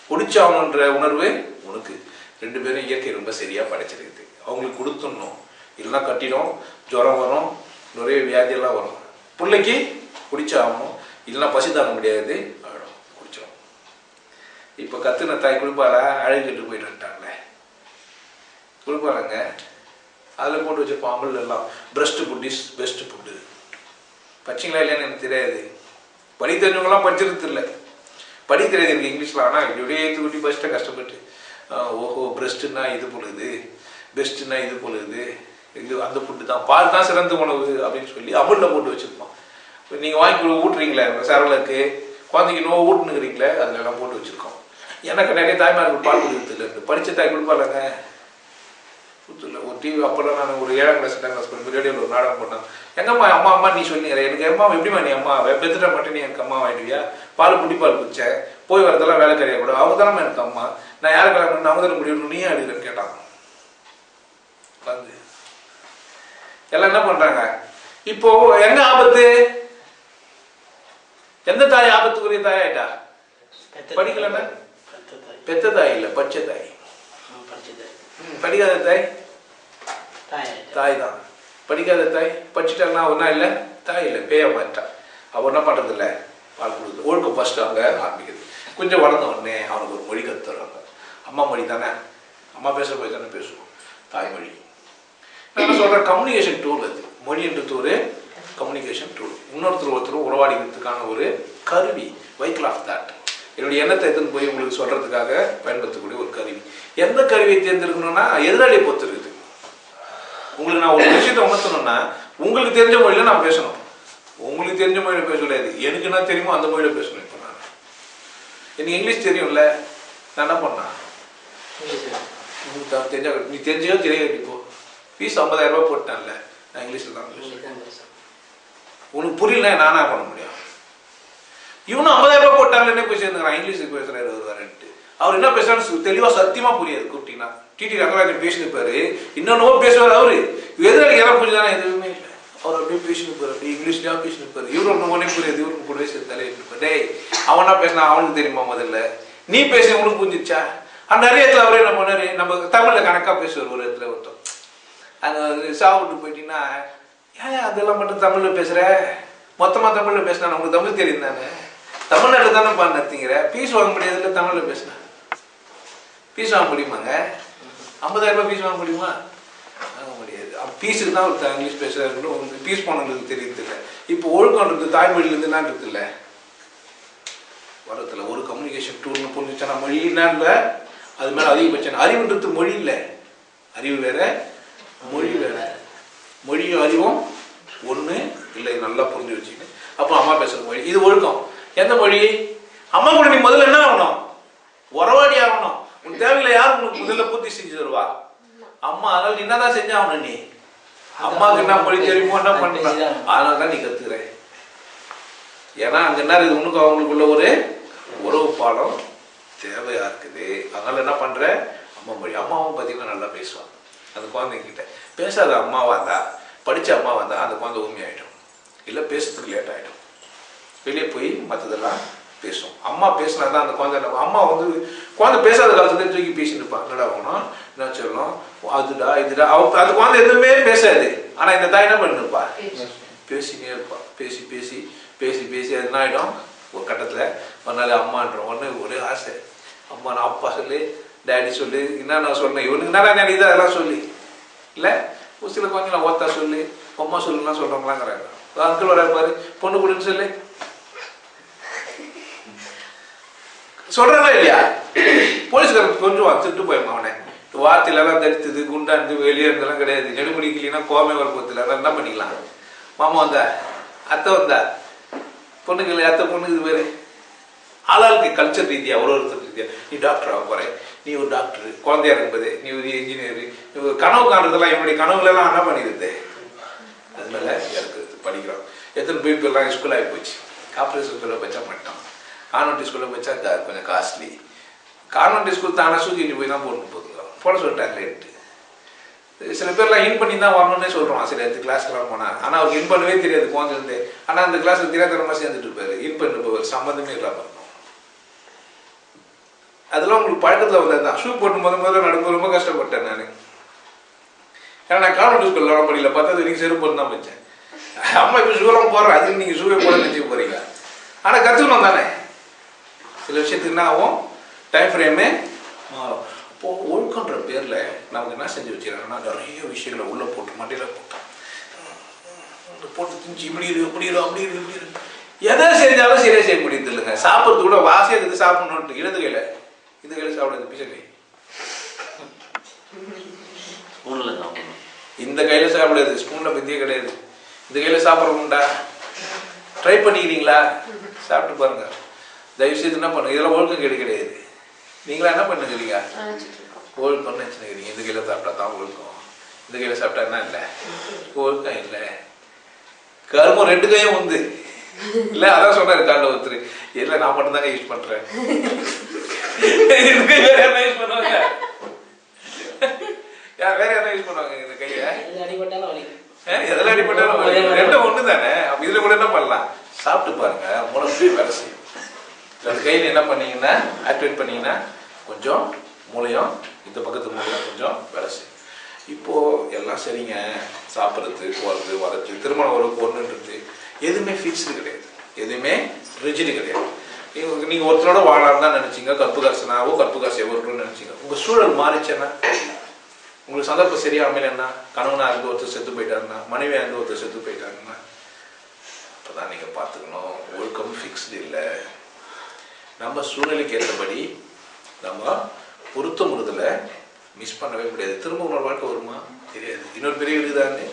குடிச்சாவணுன்ற உணர்வு உனக்கு. 2 பேரும் இயற்கை ரொம்ப சரியாக படைச்சிருக்குது. அவங்களுக்கு கொடுத்துடணும், இல்லைன்னா கட்டிடும், ஜுரம் வரும், நிறைய வியாதியெல்லாம் வரும். பிள்ளைக்கு குடிச்சாகணும், இல்லைன்னா பசி தாங்க முடியாது, குடிச்சிடும். இப்போ கத்துன தாய் குளிப்பால அழுகிட்டு போயிட்டு வந்துட்டாங்களே, குளிப்பாருங்க அதில் போட்டு வச்சிருப்போம். அம்பல் எல்லாம் breast food is best food. படிச்சிங்களா இல்லையான்னு எனக்கு தெரியாது. படி தெரிஞ்சவங்களாம் படிச்சிருது இல்லை, படி தெரியாது எனக்கு இங்கிலீஷில். ஆனால் இப்படியே ஏற்றுக்குட்டி ஃபஸ்ட்டாக கஷ்டப்பட்டு ஓஹோ பிரஸ்ட்டுன்னா இது பொழுது, பெஸ்ட்டுன்னா இது பொழுது, இது அந்த ஃபுட்டு தான், பால் தான் சிறந்த உணவு அப்படின்னு சொல்லி அமுலில் போட்டு வச்சுருப்போம். நீங்கள் வாங்கி ஊட்டுறீங்களே சரவலுக்கு, குழந்தைக்கு நோய் ஊட்டுனுங்கிறீங்களே, அதில் எல்லாம் போட்டு வச்சுருக்கோம். எனக்கு நிறைய தாய்மார்கள் பால் கொடுக்குறதுல இருந்து படித்த தாய் கொடுப்பாருங்க. புத்தூரில் ஒரு டிவி அப்போல்லாம் நான் ஒரு 7ஆம் கிளாஸ் 8ஆம் கிளாஸ் படிக்கும் ரேடியோவில் ஒரு நாடகம் போட்டேன். எங்கம்மா அம்மா அம்மா நீ சொன்னீங்க எனக்கு அம்மா எப்படிமா நீ அம்மா பெத்துட்டா மட்டும் நீ எனக்கு அம்மா வாங்கிடுவியா? பால் குட்டி பால் குடிச்சேன் போய் வரதெல்லாம் வேலை கிடையாது கூட அவங்க தானே எனக்கு அம்மா. நான் யாரை கல்யாணம் அவங்க தானே முடியணும் நீ அடிக்கிறேன்னு கேட்டான். வந்து எல்லாம் என்ன பண்றாங்க இப்போ? எங்க ஆபத்து? எந்த தாய் ஆபத்துக்குரிய தாய் ஆயிட்டா? படிக்கலன்னா பெத்த தாய் இல்ல பச்சை தாய். படிக்காத தாய் தாய் தான். படிக்காத தாய் படிச்சுட்டா ஒன்னா இல்ல தாய் இல்ல பேய மாட்டா. அவ என்ன பண்றது இல்ல பால் கொடுக்குது. ஒழுக்கம் ஃபர்ஸ்ட் அங்க ஆரம்பிக்குது. கொஞ்சம் வளர்ந்த உடனே அவனுக்கு ஒரு மொழி கத்துறாங்க. அம்மா மொழி தானே, அம்மா பேசுற போய் தானே பேசுவோம், தாய்மொழி. நான் சொல்றேன் கம்யூனிகேஷன் டூல். அது மொழின்றது ஒரு கம்யூனிகேஷன் டூல். ஒருத்தர் உறவாடிக்கிறதுக்கான ஒரு கருவி. Vehicle of thought. என்னுடைய எண்ணத்தை எடுத்துன்னு போய் உங்களுக்கு சொல்றதுக்காக பயன்படுத்தக்கூடிய ஒரு கருவி. எந்த கருவியை தேர்ந்தெடுக்கணும்னா எதிராளியை பொறுத்து இருக்குது. உங்களுக்கு நான் ஒரு விஷயத்தை உணர்த்தணும்னா உங்களுக்கு தெரிஞ்ச மொழியில நான் பேசணும். உங்களுக்கு தெரிஞ்ச மொழியில பேச முடியாது. எனக்கு என்ன தெரியுமோ அந்த மொழியில பேசணும். இப்போ நான் எனக்கு இங்கிலீஷ் தெரியும்ல, நான் என்ன பண்ணா தெரிஞ்சா நீ தெரிஞ்சோ தெரியாது. இப்போ ஃபீஸ் 50,000 ரூபாய் போட்டான்ல, நான் இங்கிலீஷ்ல தான் பேசுவேன். உனக்கு புரியல நானா பண்ண முடியும்? இவனும் 50,000 ரூபாய் போட்டாங்கன்னே போய் சேர்ந்துக்கிறான். இங்கிலீஷுக்கு பேசுறாரு வருவாருன்ட்டு. அவர் என்ன பேசுறாரு தெளிவா சத்தியமா புரியாது. கூப்பிட்டீங்கன்னா டிடி ரங்கராஜன் பேசினிருப்பாரு, இன்னொன்னவோ பேசுவார். அவரு எதிராளி யாரும் புரிஞ்சுதானே? எதுவுமே இல்லை. அவர் அப்படியே பேசினிருப்பாரு, அப்படி இங்கிலீஷ்லயா பேசினிருப்பாரு. இவரு ஒன்னே புரியாது, இவருக்கு கூடவே சேர்த்து தலையிட்டு டேய் அவனா பேசினா அவனுக்கு தெரியுமா? முதல்ல நீ பேசி உனக்கு புரிஞ்சிச்சா? நிறைய இடத்துல அவரே என்ன பண்ணாரு, நம்ம தமிழ்ல கணக்கா பேசுவார். ஒரு இடத்துல ஒருத்தம் அங்க சாப்பிட்டு போயிட்டீங்கன்னா ஏன் அதெல்லாம் மட்டும் தமிழ்ல பேசுற, மொத்தமா தமிழ்ல பேசினா நமக்கு தமிழ் தெரியும் தானே, தமிழ்நாட்டில் தானே நடத்திங்கிற, பீஸ் வாங்க முடியாதுல்ல தமிழ்ல பேசினா. பீஸ் வாங்க முடியுமாங்க? 50,000 ரூபாய் பீஸ் வாங்க முடியுமா? வாங்க முடியாது. பீஸுக்கு தான் ஒரு இங்கிலீஷ் பேசுறாரு, பீஸ் போனவங்களுக்கு தெரியுது இல்லை. இப்போ ஒழுக்கம்ன்றது தாய்மொழியிலேருந்து என்னன்றது இல்லை வரத்துல ஒரு கம்யூனிகேஷன் டூல்னு புரிஞ்சுச்சா? மொழின்னா இல்லை, அது மேலே அதிகபட்சம் அறிவுன்றது மொழி இல்லை. அறிவு வேற, மொழி வேற. மொழியும் அறிவும் ஒன்று இல்லை, நல்லா புரிஞ்சு வச்சுக்கணும். அப்போ அம்மா பேசுகிற மொழி இது ஒழுக்கம். எந்த மொழி? அம்மா கூட நீ முதல்ல என்ன ஆகணும்? உறவாடி ஆகணும். உன் தேவையில்லை யார் உனக்கு முதல்ல பூர்த்தி செஞ்சு தருவா? அம்மா. அதனால நீ என்னதான் செஞ்சாகணும்? நீ அம்மாவுக்கு என்ன மொழி தெரியுமோ என்ன பண்ண, அதனால தான் நீ கத்துக்கிற. ஏன்னா அங்க என்ன இருக்குது, உனக்கு அவங்களுக்குள்ள ஒரு உறவு பாலம் தேவையா இருக்குது. அதனால என்ன பண்ற, அம்மா மொழி. அம்மாவும் பார்த்தீங்கன்னா நல்லா பேசுவாங்க. அந்த குழந்தைங்கிட்ட பேசாத அம்மாவா இருந்தா, படிச்ச அம்மாவா இருந்தா அந்த குழந்தை உண்மையாயிடும். இல்லை பேசுறதுக்கு லேட் ஆகிடும். வெளியே போய் மற்றதெல்லாம் பேசும். அம்மா பேசினா தான் அந்த குழந்தை. அம்மா குழந்தை பேசாத காலத்துல தூக்கி பேசிட்டு இருப்பான். என்னடா ஆகணும், என்ன சொல்லணும், அதுடா இதுடா. அந்த குழந்தை எதுவுமே பேசாது. ஆனா இந்த தாய் என்ன பண்ணிருப்பா, பேசினே இருப்பா. பேசி பேசி பேசி பேசி அது என்ன ஆகிடும், ஒரு கட்டத்துல ஒரு நாள் அம்மான்றோம். ஒரே ஆசை, அம்மா நான் அப்பா சொல்லி டேடி சொல்லி என்ன நான் சொன்னேன், இவனுக்கு என்ன நினைக்குது அதெல்லாம் சொல்லி இல்லை. ஒரு சில குழந்தைங்க ஓத்தா சொல்லி அம்மா சொல்லுன்னா சொல்றவங்களாங்கிறாங்க. அங்கிள் வர பாரு பொண்ணு கொடுன்னு சொல்லி சொல்றாங்களா இல்லையா? போலீஸ்காரன் கொஞ்சம் திட்டு போயிருமா அவனை. வார்த்தையிலலாம் தடுத்தது குண்டாந்து வெளியே இருந்தெல்லாம் கிடையாது. நெடுமுடிக்கலைன்னா கோமே வரப்போதில்லை. அதான் என்ன பண்ணிக்கலாம், மாமா வந்தா அத்தை வந்தா பொண்ணுக்கு இல்லை, அத்தை பொண்ணுக்கு இது பேரு. ஆளாளுக்கு கல்ச்சர் ரீதியா ஒருத்தர் ரீதியா நீ டாக்டர் ஆக போற, நீ ஒரு டாக்டர், குழந்தையா இருக்கும்போது நீ ஒரு இன்ஜினியர், கனவு காண்றதெல்லாம் என்னுடைய கனவுகளெல்லாம் என்ன பண்ணிடுது. அதனால எனக்கு படிக்கிறோம். எத்தனை பேருக்கு எல்லாம் ஸ்கூல் ஆகி போச்சு. கார்பரேட் ஸ்கூலில் வச்சா மட்டும், கான்வென்ட் ஸ்கூலில் வச்சா கொஞ்சம் காஸ்ட்லி. கான்வென்ட் ஸ்கூல் தானே சூக்கிட்டு போய் தான் போட்டு போதுங்க, போட சொல்லிட்டாங்களேன்ட்டு. சில பேர்லாம் இன் பண்ணி தான் வரணும்னே சொல்கிறோம். சில இடத்து கிளாஸ்க்கெலாம் போனால், ஆனால் அவருக்கு இன் பண்ணவே தெரியாது குழந்தைந்து. ஆனால் அந்த கிளாஸில் தெரியாதரமாக சேர்ந்துட்டு இருப்பாரு. இன் பண்ணி போவார், சம்மந்தமே இல்லாமல் இருக்கும். அதெல்லாம் உங்களுக்கு பழக்கத்தில் வந்தது தான். ஷூ போட்டு முதல்ல நடக்கும் ரொம்ப கஷ்டப்பட்டேன் நான். ஏன்னா நான் கான்வென்ட் ஸ்கூலில் வர முடியல, 10வது வரைக்கும் செருப்பு போட்டு தான் வச்சேன். அம்மா இப்போ ஷூலாம் போடுறேன், அதுக்கு நீங்கள் ஷூவே போட நினச்சி போகிறீங்க. ஆனால் கற்றுக்கணும் தானே. சில விஷயத்துக்கு என்ன ஆகும், டைம் ஃப்ரேமே மாறும். இப்போது ஒழுக்கன்ற பேரில் நமக்கு என்ன செஞ்சு வச்சுக்கிறாங்கன்னா, நிறைய விஷயங்களை உள்ளே போட்டு மண்டையில் போட்டோம் போட்டு திணிச்சு இப்படி இருக்கு அப்படி இருக்கு அப்படி இருக்கு இப்படி இருக்கு. எதை செஞ்சாலும் சரியாக செய்ய முடியுது இல்லைங்க. சாப்பிட்றது கூட வாசியாக இருக்குது சாப்பிடணுன்ட்டு. இடது கையில் இந்த கையில் சாப்பிடாது, பிசை கை. இந்த கையில் சாப்பிடாது, ஸ்பூனில் பற்றியே கிடையாது. இந்த கையில் சாப்பிட்றோம்டா. ட்ரை பண்ணிக்கிறீங்களா? சாப்பிட்டு பாருங்க. தயவுசெய்து என்ன பண்ணுங்க, இதெல்லாம் ஒழுக்கம் கிடையாது. நீங்களா என்ன பண்ணுங்கிறீங்க, ஒழுக்கம் வச்சுக்கிறீங்க. இந்த கையில் சாப்பிட்டா தான் ஒழுக்கம். இந்த கையில சாப்பிட்டா என்ன இல்லை, ஒழுக்கம் இல்லை. கருமம் 2 கையும் வந்து இல்ல. அதான் சொன்னாரு காலைல ஒருத்தர், இல்ல நான் மட்டும் தாங்க யூஸ் பண்றேன். வேற யாரும் யூஸ் பண்ணுவாங்க? வேற யாரும் யூஸ் பண்ணுவாங்க இந்த கைய? எதெல்லாம் அடிப்பட்டாலும் 2 ஒண்ணு தானே. அப்ப இதுல கூட என்ன பண்ணலாம், சாப்பிட்டு பாருங்க, மூளை வேலை செய்யும். அந்த கையில என்ன பண்ணீங்கன்னா ஆக்டிவேட் பண்ணீங்கன்னா கொஞ்சம் மூளையும் இந்த பக்கத்து மூலையும் கொஞ்சம் வேலை செய்யும். இப்போ எல்லாம் சரிங்க, சாப்பிட்றது போகிறது வரது திருமணம் ஒரு பொண்ணுன்றது எதுவுமே ஃபிக்ஸ்டு கிடையாது, எதுவுமே ரிஜிடு கிடையாது. நீங்கள் ஒருத்தரோட வாழலாம் தான் நினச்சிங்க, கற்பு காசுனாவோ கற்பு காசு எவ்வளோன்னு நினச்சிங்க. உங்கள் சூழல் மாறிச்சேன்னா, உங்களுக்கு சந்தர்ப்பம் சரியா அமையலன்னா, கணவனாக இருந்து ஒருத்தர் செத்து போயிட்டாருன்னா, மனைவியாக இருந்து ஒருத்தர் செத்து போயிட்டாருன்னா, அப்போ தான் நீங்கள் பார்த்துக்கணும் ஒழுக்கம் ஃபிக்ஸ்டு இல்லை. நம்ம சூழ்நிலைக்கு ஏற்றபடி நம்ம பொருத்த முறுதலை மிஸ் பண்ணவே முடியாது. திரும்ப இன்னொரு வாழ்க்கை வருமா தெரியாது, இன்னொரு பெரிய வீடுதான்னு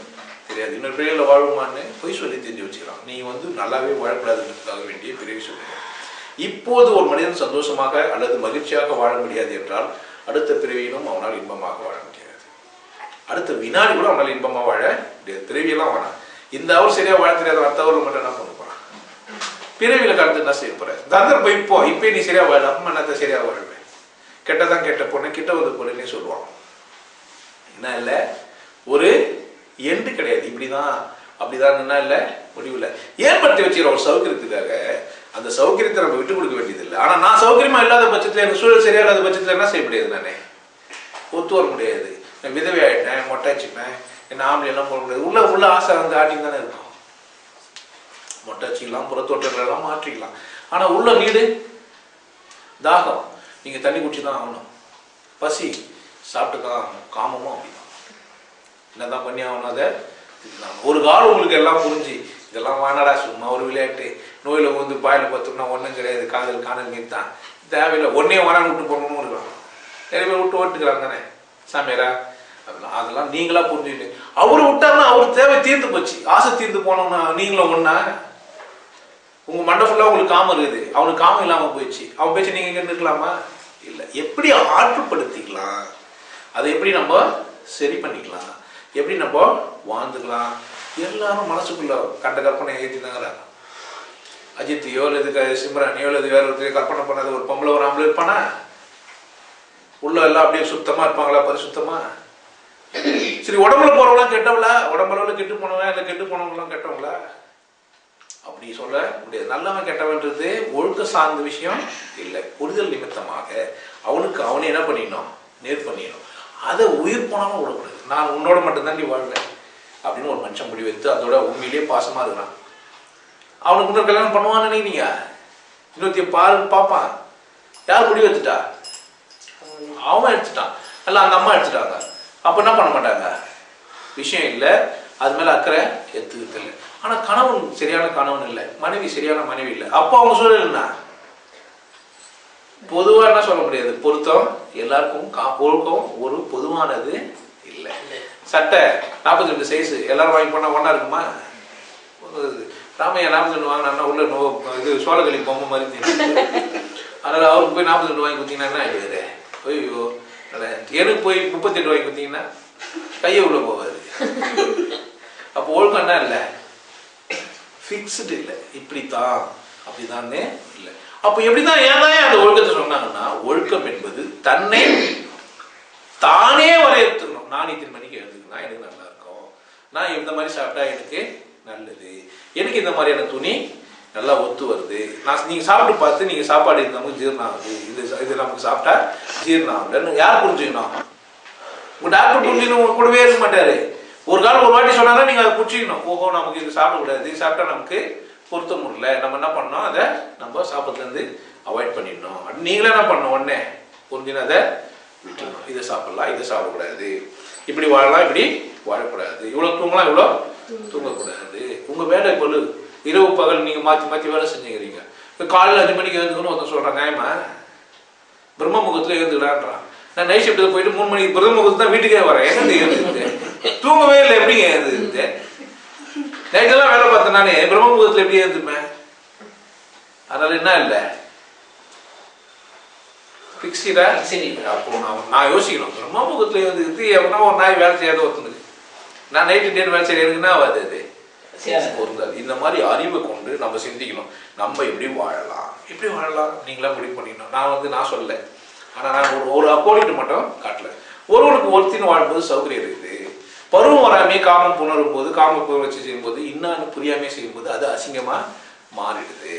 தெரியாது, இன்னொரு பெரிய வாழ்வுமான்னு போய் சொல்லி தெரிஞ்சு வச்சுக்கலாம். நீ நல்லாவே வாழக்கூடாதுன்றதுக்காக வேண்டிய பெரிய சொல்லுங்க. இப்போது ஒரு மனிதன் சந்தோஷமாக அல்லது மகிழ்ச்சியாக வாழ முடியாது என்றால் அடுத்த பிறவியிலும் அவனால் இன்பமாக வாழ முடியாது. அடுத்த வினாடி கூட அவனால் இன்பமாக வாழ முடியாது. பிறவியெல்லாம் வேணாம், இந்த அவர் சரியா வாழ தெரியாத அடுத்த அவர்கள் மட்டும் என்ன பண்ண போறான், பிறவியில கலந்து என்ன செய்ய போற. சந்தர்ப்பம் இப்போ நீ சரியா வாழ, அம்மா என்னத்த சரியா வாழ்வேன், கெட்டதான் கெட்ட பொண்ணு கிட்ட வந்து பொண்ணுன்னே சொல்லுவாங்க. என்ன இல்லை, ஒரு எண்டு கிடையாது, இப்படிதான் அப்படிதான் என்ன இல்லை, முடிவு இல்லை. ஏற்படுத்தி வச்சுக்கிற ஒரு சௌகரியத்துக்காக அந்த சௌகரியத்தை நம்ம விட்டு கொடுக்க வேண்டியது இல்லை. ஆனா நான் சௌகரியமா இல்லாத பட்சத்துல, எனக்கு சூழல் சரியா இல்லாத பட்சத்துல என்ன செய்ய முடியாது, நானே ஒத்து வர முடியாது. நான் விதவை ஆயிட்டேன், மொட்டை வச்சுப்பேன், என்ன ஆம்பளை எல்லாம் போட முடியாது. உள்ள ஆசை ஆட்டிங் தானே இருக்கும். மொட்டை வச்சுக்கலாம், புறத்தோட்டங்கள் எல்லாம் மாற்றிக்கலாம். ஆனா உள்ள நீடு தாகம், நீங்க தண்ணி குடிச்சுதான் ஆகணும். பசி சாப்பிட்டு தான், காமமும் அப்படிதான். என்னதான் பண்ணி ஆகணும், அதை ஒரு காலம் உங்களுக்கு எல்லாம் புரிஞ்சு இதெல்லாம் வானடா சும்மா ஒரு விளையாட்டு, நோயில பாயில பார்த்தோம்னா ஒன்றும் கிடையாது, காணல் மீது தான் தேவையில்லை, ஒன்னே வாரம் விட்டு போகணும்னு இருக்கலாம். நிறைய பேர் விட்டு ஓட்டுக்கலாம் தானே சாமியாரா, அதெல்லாம் நீங்களா புரிஞ்சுக்கிட்டு. அவரு விட்டாருன்னா அவரு தேவை தீர்ந்து போச்சு, ஆசை தீர்ந்து போனோம்னா நீங்களும் ஒன்னா, உங்க மண்டை ஃபுல்லா உங்களுக்கு காமம் இருக்குது, அவனுக்கு காமம் இல்லாம போயிடுச்சு, அவன் பேச்சு நீங்க இங்க இருக்கலாமா இல்லை. எப்படி ஆற்றுப்படுத்திக்கலாம், அதை எப்படி நம்ம சரி பண்ணிக்கலாம், எப்படி நம்ம வாழ்ந்துக்கலாம். எல்லாரும் மனசுக்குள்ள கண்ட கற்பனை ஏற்றி தாங்க. அஜித்தையோ அல்லது சிம்ரானியோ அல்லது வேற ஒருத்தரையோ கற்பனை பண்ணாத ஒரு பொம்பளை ஒரு ஆம்பளை இருப்பானா, உள்ள எல்லாம் அப்படியே சுத்தமா இருப்பாங்களா, பரிசுத்தமா? சரி, உடம்புல போறவங்களாம் கெட்டவங்களா, உடம்புல கெட்டு போனவங்க இல்லை கெட்டு போனவங்களாம் கெட்டவங்களா, அப்படி சொல்ல முடியாது. நல்லவன் கெட்டவன்றது ஒழுக்க சார்ந்த விஷயம் இல்லை. புரிதல் நிமித்தமாக அவனுக்கு அவனே என்ன பண்ணிடணும், நேர் பண்ணிடணும். அதை உயிர் போனாலும் விடக்கூடாது. நான் உன்னோட மட்டும்தான் நீ வாழ்வேன் அப்படின்னு ஒரு மனுஷன் முடிவு எடுத்து அதோட உண்மையிலேயே பாசமா இருக்கிறான். அவனுக்கு இன்னொரு கல்யாணம் பண்ணுவான்னு நினைக்கிறீங்க, இன்னொருத்தைய பார்ப்பான். யார் முடிவு எடுத்துட்டா, அவன் எடுத்துட்டான், அல்ல அந்த அம்மா எடுத்துட்டாங்க. அப்ப என்ன பண்ண மாட்டாங்க, விஷயம் இல்லை, அது மேல அக்கறை எடுத்துக்கிறது இல்லை. ஆனா கணவன் சரியான கணவன் இல்லை, மனைவி சரியான மனைவி இல்லை. அப்போ அவங்க சூழல் என்ன, பொதுவா என்ன சொல்ல முடியாது, பொருத்தம் எல்லாருக்கும் ஒழுக்கம் ஒரு பொதுவானது இல்லை. சட்டை 42 சைஸ் எல்லாரும் வாங்கி போனா ஒன்னா இருக்குமா? ராமையா 42 வாங்கினா உள்ள இது சோழகளி பொம்மை மாதிரி தெரியும். அதனால அவருக்கு போய் 42 வாங்கி கொடுத்தீங்கன்னா என்ன ஆயிடுவாரு, ஐயோ எனக்கு போய் 38 வாங்கி கொடுத்தீங்கன்னா கையை உள்ள போவாரு. அப்போ ஒழுக்கம் என்ன இல்லை, ஃபிக்ஸ்டு இல்லை, இப்படித்தான் அப்படித்தானே இல்லை. அப்போ எப்படிதான் ஏன்னா அந்த ஒழுக்கத்தை சொன்னாங்கன்னா, ஒழுக்கம் என்பது தன்னை தானே வரையறுத்துக்கணும். நான் இத்தனை மணிக்கு எழுதுக்குன்னா எனக்கு நல்லா இருக்கும், நான் இந்த மாதிரி சாப்பிட்டா எனக்கு நல்லது, எனக்கு இந்த மாதிரியான துணி நல்லா ஒத்து வருது, நான் நீங்க சாப்பிட்டு பார்த்து நீங்க சாப்பாடு நமக்கு ஜீரணம் ஆகுது, இது நமக்கு சாப்பிட்டா ஜீரணம் ஆகுதுன்னு யார் புரிஞ்சுக்கணும்? உங்க டாக்டர் புரிஞ்சுக்கணும், கூடவே இருக்க மாட்டாரு. ஒரு காலம் ஒரு வாட்டி சொன்னாலும் நீங்க அதை புரிஞ்சுக்கணும். ஓஹோ, நமக்கு இது சாப்பிடக்கூடாது, இது சாப்பிட்டா நமக்கு பொருத்த முடியல, நம்ம என்ன பண்ணோம், அதை நம்ம சாப்பிட்றதுலேருந்து அவாய்ட் பண்ணிடணும். நீங்களே என்ன பண்ணணும், உடனே புரிஞ்சுன்னு அதை விட்டுணும். இதை சாப்பிடலாம், இதை சாப்பிடக்கூடாது, இப்படி வாழலாம், இப்படி வாழக்கூடாது, இவ்வளோ தூங்கலாம், இவ்வளோ தூங்கக்கூடாது. உங்க வேலை பொருள் இரவு பகல் நீங்க மாற்றி மாற்றி வேலை செஞ்சுக்கிறீங்க. இப்போ காலையில் 5 மணிக்கு எழுந்துக்கணும் ஒருத்தன் சொல்றான், நியாயமா? பிரம்ம முகத்துல எழுந்துக்கலான்றான். நான் நைட் ஷிஃப்ட்டில் போயிட்டு 3 மணிக்கு பிரம்ம முகத்துல தான் வீட்டுக்கே வரேன். என்ன எழுதுது, தூங்கவே இல்லை, எப்படிங்க எழுதுது? நைட்டெல்லாம் வேலை பார்த்தேன் நானே, பிரம்ம முகத்துல எப்படி எழுந்துப்பேன்? அதனால என்ன இல்லை, பிக்ஸிடா. அப்போ நான் யோசிக்கணும், பிரம்ம முகத்துல எழுந்துக்கிட்டு எவனா ஒரு நாய் வேலை செய்யாத ஒருத்தனுக்கு நான் நைட்டு டேட் வேலை சரி இருக்குன்னா ஆகாது, அது பொருந்தாது. இந்த மாதிரி அறிவை கொண்டு நம்ம சிந்திக்கணும். நம்ம எப்படி வாழலாம், எப்படி வாழலாம் நீங்களா முடிவு பண்ணிக்கணும். நான் சொல்லல, ஆனால் நான் ஒரு அக்கோடிட்டு மட்டும் காட்டல. ஒருவனுக்கு ஒருத்தின்னு வாழும்போது சௌகரியம் இருக்குது. பருவம் வராமே காமம் புணரும் போது, காம புணர்ச்சி செய்யும்போது, இன்னொன்று புரியாமே செய்யும்போது அது அசிங்கமா மாறிடுது.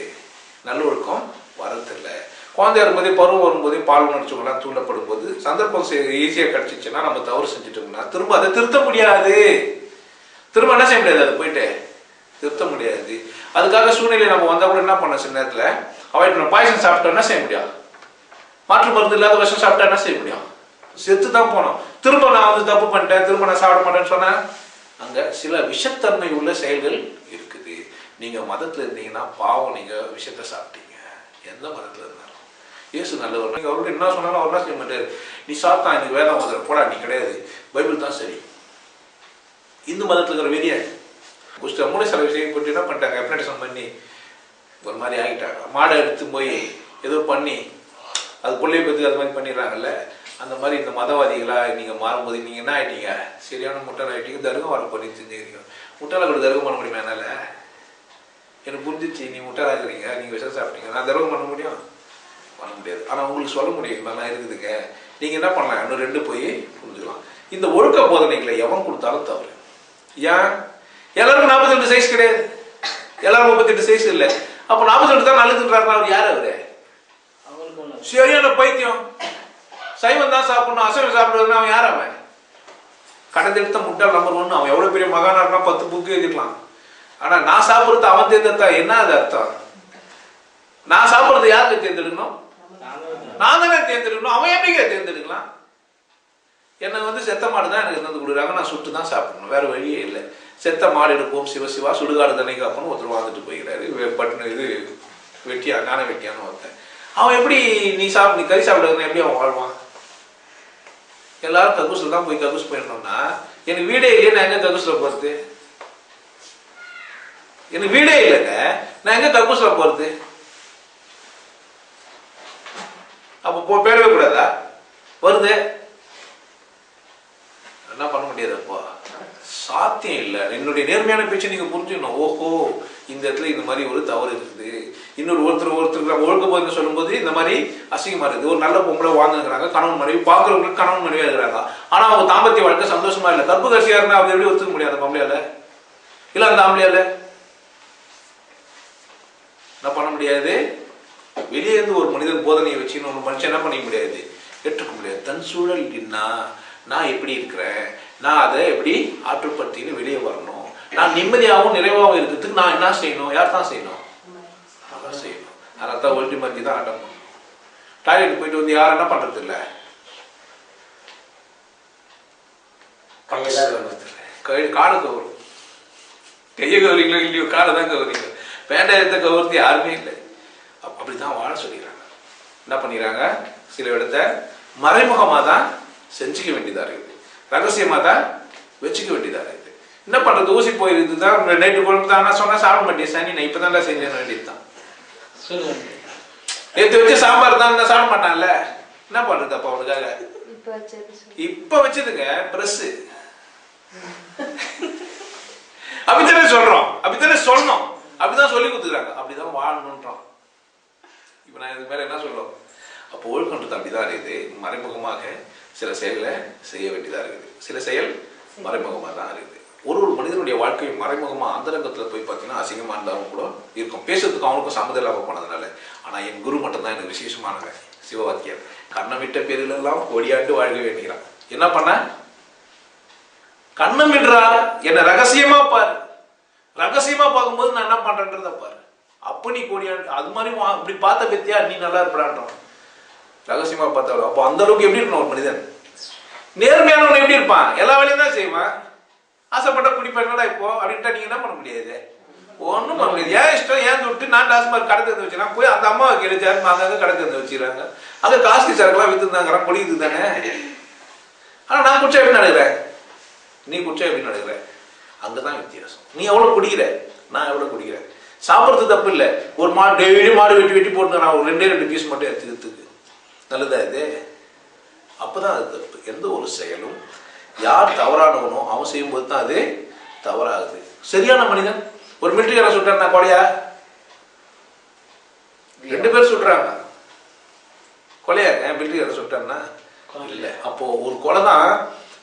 நல்லொழுக்கம் வரதில்லை. குழந்தையா இருக்கும்போதே பருவம் வரும்போதே பால் உணர்ச்சிகள்லாம் தூண்டப்படும் போது சந்தர்ப்பம் ஈஸியாக கிடைச்சிச்சுன்னா நம்ம தவறு செஞ்சுட்டோம்னா திரும்ப அதை திருத்த முடியாது. திரும்ப என்ன செய்ய முடியாது, அதை போயிட்டு திருத்த முடியாது. அதுக்காக சூழ்நிலை நம்ம வந்தால் கூட என்ன பண்ண, சில நேரத்தில் அவாய்ட் பண்ண. பாய்சன் சாப்பிட்டோம் என்ன செய்ய முடியும், மாற்று மருந்து இல்லாத விஷம் சாப்பிட்டா என்ன செய்ய முடியும், செத்து தான் போனோம். திரும்ப நான் வந்து தப்பு பண்ணிட்டேன், திரும்ப நான் சாப்பிட மாட்டேன்னு சொன்னேன். அங்கே சில விஷத்தன்மை உள்ள செயல்கள் இருக்குது. நீங்கள் மதத்தில் இருந்தீங்கன்னா பாவம், நீங்கள் விஷத்தை சாப்பிட்டீங்க. எந்த மதத்தில் இருந்தாலும் இயேசு நல்லவர். நீங்கள் அவர்கிட்ட என்ன சொன்னாலும் அவர் என்ன செய்ய மாட்டார். நீ சாப்பிட்டா எனக்கு வேதம் முதல்ல போடா, நீ கிடையாது, பைபிள் தான் சரி. இந்து மதத்தில் இருக்கிற வெளியே மூளை செலவு செய்ய போட்டு என்ன பண்ணிட்டாங்க, எப்னடிசம் பண்ணி ஒரு மாதிரி ஆகிட்டாங்க. மாடை எடுத்து போய் ஏதோ பண்ணி அது கொள்ளையை பற்றி அது மாதிரி பண்ணிடுறாங்கல்ல. அந்த மாதிரி இந்த மதவாதிகளாக நீங்கள் மாறும்போது நீங்கள் என்ன ஆகிட்டீங்க, சரியான முட்டாள் ஆகிட்டீங்க. தர்கம் வர பண்ணி செஞ்சுக்கிறீங்க. முட்டாளை கூட தர்கம் பண்ண முடியுமா என்னால்? எனக்கு புரிஞ்சிச்சு, நீ முட்டாளாக இருக்கிறீங்க, நீங்கள் விஷம் சாப்பிட்டீங்க, நான் தர்கம் பண்ண முடியும், பண்ண முடியாது. ஆனால் உங்களுக்கு சொல்ல முடியும், இதெல்லாம் இருக்குதுங்க, நீங்கள் என்ன பண்ணலாம், இன்னும் 2 போய் புரிஞ்சுக்கலாம். இந்த ஒழுக்க போதனைகளை எவன் கொடுத்தாலும் தவறு. ஏன் எல்லாருக்கும் 42 சைஸ் கிடையாது, எல்லாரும் 38 சைஸ் இல்லை. அப்போ 42 தான் நல்லதுன்றாருன்னா அவர் யார்? அவரு சரியான பைத்தியம். சைவம் தான் சாப்பிடணும், அசைவம் சாப்பிடுறதுன்னா அவன் யார்? அவன் கடந்தெடுத்த முட்டாள் நம்பர் 1. அவன் எவ்வளவு பெரிய மகானா இருக்கான், 10 புக்கு எழுதிக்கலாம். ஆனா நான் சாப்பிடுறது அவன் தேர்ந்தெடுத்தா என்ன அது அர்த்தம்? நான் சாப்பிடுறது யாருக்கு தேர்ந்தெடுக்கணும்? நான் தானே தேர்ந்தெடுக்கணும். அவன் எப்படிங்க தேர்ந்தெடுக்கலாம்? என்னை வந்து செத்த மாடு தான் எனக்கு வந்து கொடுக்குறாங்க, நான் சுட்டு தான் சாப்பிடணும், வேற வழியே இல்லை. செத்த மாடு எடுப்போம் சிவசிவா, சுடுகாடு தண்ணி காப்போன்னு ஒருத்தர் வாழ்ந்துட்டு போய்கிறாரு. பட்டு இது வெட்டியா, ஞான வெட்டியான்னு ஒருத்தன். அவன் எப்படி நீ கறி சாப்பிடுறதுன்னு எப்படி அவன் வாழ்வான்? எல்லாரும் கக்கூசில் தான் போய் கக்கூஸ் போயிடணும்னா எனக்கு வீடே இல்லையே, நான் எங்க கக்கூஸ்ல போறது? எனக்கு வீடே இல்லைங்க, நான் எங்க கக்கூஸ்ல போறது? அப்போ பேரவே கூடாதா? வருது என்ன பண்ண முடியாது. அப்போ சாத்தியம் இல்லை. என்னுடைய நேர்மையான பேச்சு நீங்க புரிஞ்சுக்கணும். ஓஹோ, இந்த இடத்துல இந்த மாதிரி ஒரு தவறு இருக்குது. இன்னொரு ஒருத்தருக்கு ஒழுக்க போதுன்னு சொல்லும் போது இந்த மாதிரி அசிங்கமா இருக்குது. ஒரு நல்ல பொம்பளை வாழ்ந்துருக்கிறாங்க, கணவன் மனைவி, பார்க்குறவங்களுக்கு கணவன் மனைவியா இருக்கிறாங்க. ஆனா அவங்க தாம்பத்திய வாழ்க்கை சந்தோஷமா இல்லை. கற்பு கட்சியா இருந்தா அவங்க எப்படி ஒத்துக்க முடியாது? அந்த பொம்பளையால இல்ல, அந்த ஆம்பளையால என்ன பண்ண முடியாது. வெளியே இருந்து ஒரு மனிதன் போதனையை வச்சு ஒரு மனுஷன் என்ன பண்ணிக்க முடியாது, ஏற்றுக்க முடியாது. தன் சூழல் அப்படின்னா நான் எப்படி இருக்கிறேன், நான் அதை எப்படி ஆற்றுப்படுத்தின்னு வெளியே வரணும். நான் நிம்மதியாகவும் நிறைவாகவும் இருக்கிறதுக்கு நான் என்ன செய்யணும்? யார் தான் செய்யணும்? அதான் செய்யணும். அதான் ஒல்டி மத்தி தான் ஆட்டம் பண்ணணும். டாய்லெட் போயிட்டு வந்து யாரும் என்ன பண்றது இல்லை, காடு கவரும். கையை கவரிங்களோ இல்லையோ, காடை தான் கவரிங்க. வேண்டாயத்தை கவர்த்து யாருமே இல்லை. அப்படித்தான் வாழ சொல்லிடுறாங்க. என்ன பண்ணிடுறாங்க, சில இடத்த மறைமுகமாக தான் செஞ்சுக்க வேண்டியதா இருக்குது, ரகசியமாக தான் வச்சுக்க வேண்டியதா இருக்குது. என்ன பண்றது, ஊசி போயிருது தான். நைட்டு குழம்பு தான் நான் சொன்னா சாப்பிட மாட்டேன் சனி, நான் இப்பதான் செஞ்சேன் வேண்டியது தான். நேற்று வச்சு சாம்பார் தான் சாப்பிட மாட்டான்ல, என்ன பண்றது? அப்ப அவனுக்காக இப்ப வச்சதுங்க பிரஸ். அப்படித்தானே சொல்றோம், அப்படித்தானே சொல்லணும், அப்படிதான் சொல்லி கொடுத்துக்கிறாங்க, அப்படிதான் வாழணும்ன்றோம். இப்ப நான் இதுக்கு மேல என்ன சொல்றோம்? அப்போ ஒழுக்கன்றது அப்படிதான் இருக்குது. மறைமுகமாக சில செயல்களை செய்ய வேண்டியதா இருக்குது, சில செயல் மறைமுகமாக தான் இருக்குது. ஒரு மனிதனுடைய வாழ்க்கை மறைமுகமா அந்தரங்கத்துல போய் பார்த்தீங்கன்னா அசிங்கமா இருந்தாலும் கூட இருக்கும், பேசுறதுக்கு அவனுக்கும் சம்மதம் இல்லாம போனதுனால. ஆனா என் குரு மட்டும் தான் எனக்கு விசேஷமானவன், சிவவாக்கியர். கண்ணமிட்ட பேரில் எல்லாம் கோடியாண்டு வாழ்க வேண்டிகிறான். என்ன பண்ண? கண்ணமிடுறா, என்ன ரகசியமா பாரு. ரகசியமா பார்க்கும்போது நான் என்ன பண்றேன்றத பாரு. அப்ப நீ கோடியாண்டு அது மாதிரி இப்படி பார்த்த பத்தியா நீ நல்லா இருப்பான்றான். ரகசியமா பார்த்தாலும் அப்போ அந்த அளவுக்கு எப்படி இருக்கணும் ஒரு மனிதன்? நேர்மையானவன் எப்படி இருப்பான்? எல்லா வேலையும் தான் செய்வான். ஆசைப்பட்ட குடிப்பா இப்போ அப்படின்ட்டா நீங்க என்ன பண்ண முடியாது, ஒன்றும் பண்ண முடியாது. ஏன் இஷ்டம், ஏன் தொட்டு நான் டாஸ்மாக் கடை திறந்து வச்சுனா போய் அந்த அம்மாவை கேளுச்சாரு, அங்கங்க கடை திறந்து வச்சுக்கிறாங்க. அங்கே காஸ்ட்லி சரக்குலாம் வித்துருந்தாங்கிறான், குடிக்குது தானே. ஆனா நான் குடிச்சா எப்படி நடக்கிறேன், நீ குடிச்சா எப்படி நடக்கிற? அங்கதான் வித்தியாசம். நீ எவ்வளவு குடிக்கிற, நான் எவ்வளவு குடிக்கிறேன். சாப்பிட்றது தப்பு இல்லை. ஒரு மாடு டெய்லி மாடு வெட்டி போட்டு நான் ஒரு 2 பீஸ் மட்டும் எடுத்துக்கிறதுக்கு நல்லதா இது? அப்பதான் அது தப்பு. எந்த ஒரு செயலும் யார் தவறானவனோ அவன் செய்யும்போது தான் அது தவறாகுது. சரியான மனிதன் ஒரு மிலிட்டரிக்காரன் சுட்டான்னா கொலையா? 2 பேர் சுட்டுறாங்க, கொலையாங்க மிலிட்டரிக்காரன் சுட்டான்னா இல்லை. அப்போ ஒரு கொலை தான்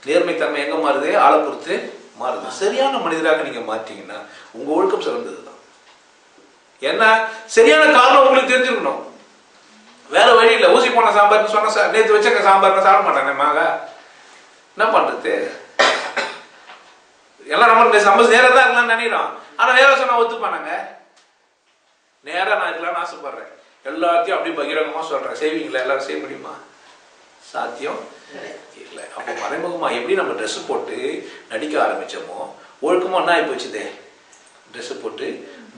நேர்மைத்தன்மை எங்க மாறுது? ஆளை பொறுத்து மாறுது. சரியான மனிதராக நீங்க மாட்டீங்கன்னா உங்க ஒழுக்கம் சிறந்ததுதான். என்ன சரியான காரணம் உங்களுக்கு தெரிஞ்சிருக்கணும். வேற வழி இல்லை. ஊசி போன சாம்பார்னு சொன்ன நேற்று வச்ச சாம்பார்னு சாப்பிட மாட்டானே மக, என்ன பண்றது? எல்லாம் நம்ம சம்பஸ் நேரம் தான் இருக்கலாம்னு நினைக்கிறோம். ஆனா வேற சொன்னா ஒத்துப்பானாங்க? நேரா நான் இருக்கலாம்னு ஆசைப்படுறேன், எல்லாத்தையும் அப்படியே பகிரங்கமா சொல்றேன். செய்வீங்களா? எல்லாரும் செய்ய முடியுமா? சாத்தியம் இல்லை. அப்போ மறைமுகமா எப்படி நம்ம ட்ரெஸ் போட்டு நடிக்க ஆரம்பிச்சோமோ ஒழுக்கமா என்ன ஆகி போச்சுதே? ட்ரெஸ் போட்டு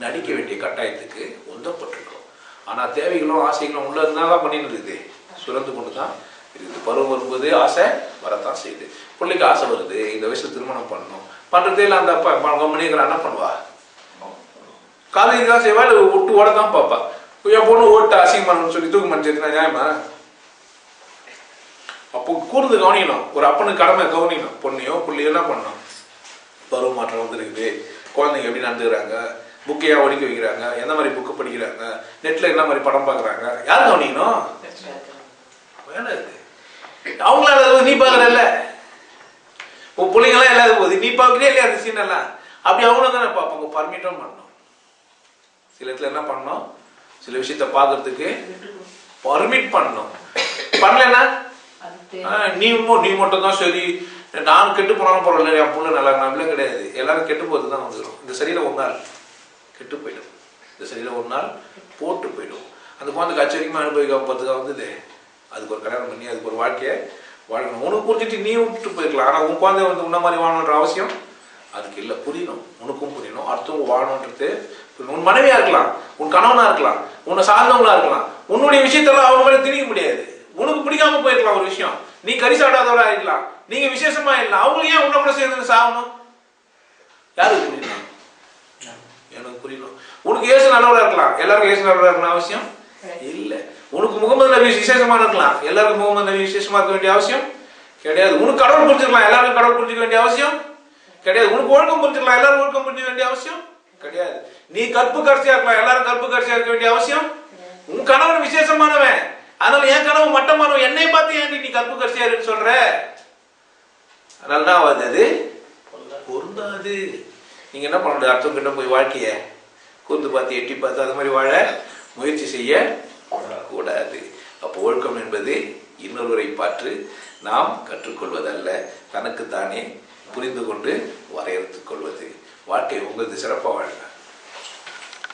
நடிக்க வேண்டிய கட்டாயத்துக்கு உந்தப்பட்டிருக்கோம். ஆனா தேவைகளும் ஆசைகளும் உள்ள இருந்தால்தான் பண்ணிட்டு இருக்குது, சுரந்து கொண்டு தான் இருக்குது. பருவம் வரும்போது ஆசை வரத்தான் செய்யுது. பிள்ளைக்கு ஆசை வருது, இந்த வயசுல திருமணம் பண்ணணும், பண்றதே இல்லை. அந்த அப்பா கம்பெனிங்கிற என்ன பண்ணுவா? காலேஜ் தான் செய்வா, இல்லை விட்டு ஓட தான் பார்ப்பா. என் பொண்ணு ஓட்டு அசிங்கமானு சொல்லி தூக்கு மனுச்சு நியாயமா? அப்போ கூர்ந்து கவனிக்கணும். ஒரு அப்பனுக்கு கடமை கவனிக்கணும். பொண்ணையோ பிள்ளையோ என்ன பண்ணணும்? பருவ மாற்றம் வந்துருக்குது, குழந்தைங்க எப்படி நடந்துக்கிறாங்க, புக்கையா ஒழிக்க வைக்கிறாங்க, எந்த மாதிரி புக்கு படிக்கிறாங்க, நெட்ல என்ன மாதிரி படம் பார்க்குறாங்க, யார் கவனிக்கணும்? வேலை இருக்கு. அவங்களால நீ பார்க்கறல்ல, உன் பிள்ளைங்களாம் இல்லாத போகுது, நீ பார்க்குறியா இல்லையா அந்த சீன் எல்லாம்? அப்படி அவங்களும் தானே பார்ப்பாங்க. பர்மிட்டும் பண்ணணும். சில இடத்துல என்ன பண்ணணும்? சில விஷயத்த பார்க்கறதுக்கு பர்மிட் பண்ணணும். பண்ணலன்னா நீ மட்டும் தான் சரி, நான் கெட்டு போனாலும் பரவாயில்ல, என் பொண்ணு நல்லா நம்மளே கிடையாது. எல்லாரும் கெட்டு போகிறது தான் வந்துடும். இந்த சரீரம் ஒரு நாள் கெட்டு போயிடும், இந்த சரீரம் ஒரு நாள் போட்டு போயிடும். அந்த குழந்தைக்கு அச்சரிக்கமாக அனுபவிக்காம போகிறதுக்காக வந்தது. அதுக்கு ஒரு கல்யாணம் பண்ணி அதுக்கு ஒரு வாழ்க்கையை வாழணும். உனக்கு புரிஞ்சுட்டு நீ விட்டுட்டு போயிருக்கலாம். ஆனால் உன் குழந்தை வந்து உன்ன மாதிரி வாழணுன்ற அவசியம் அதுக்கு இல்லை. புரியணும், உனக்கும் புரியணும். அடுத்தவங்க வாழணுன்றது உன் மனைவியா இருக்கலாம், உன் கணவனா இருக்கலாம், உன்னை சார்ந்தவங்களா இருக்கலாம். உன்னுடைய விஷயத்தெல்லாம் அவங்க மேலே திணிக்க முடியாது. உனக்கு பிடிக்காம போயிருக்கலாம் ஒரு விஷயம், நீ கறி சாப்பிடாதவரா இருக்கலாம், நீங்க விசேஷமா இருக்கலாம். அவங்களுக்கு ஏன் உன்ன கூட சேர்ந்து சாகணும்? யாருக்கு புரியணும்? எனக்கு புரியணும். உனக்கு ஏசு நல்லவரா இருக்கலாம், எல்லாருக்கும் ஏசு நல்லவரா இருக்கணும் அவசியம் இல்லை. உனக்கு முகமது நபி விசேஷமா இருக்கலாம், எல்லாருக்கும் முகமது நபி விசேஷமா இருக்க வேண்டிய அவசியம் கிடையாது. உனக்கு கடவுள் புரிஞ்சுக்கலாம், எல்லாருக்கும் கடவுள் புரிஞ்சுக்க வேண்டிய அவசியம் கிடையாது. உனக்கு ஒழுக்கம் புரிஞ்சுக்கலாம், எல்லாரும் ஒழுக்கம் புரிஞ்சுக்க வேண்டிய அவசியம் கிடையாது. நீ கற்பு கரிசியா இருக்கலாம், எல்லாரும் கற்பு கரிசியா இருக்க வேண்டிய அவசியம். உன் கணவன் விசேஷமானவன், அதனால என் கனவு மட்டமானவன், என்னை பார்த்து ஏன் நீ கற்பு கரிசியா இருக்குன்னு சொல்ற? அதனால தான் அது பொருந்தாது. நீங்க என்ன பண்ண முடியாது? அடுத்தவங்க கிட்ட போய் வாழ்க்கைய கூர்ந்து பார்த்து எட்டி பார்த்து அது மாதிரி வாழ முயற்சி செய்ய கூடாது. அப்போ ஒழுக்கம் என்பது இன்னொருவரை பார்த்து நாம் கற்றுக்கொள்வதல்ல, தனக்குத்தானே புரிந்து கொண்டு வரையறுத்துக் கொள்வது. வாழ்க்கை உங்களது சிறப்பாக வாழ்க.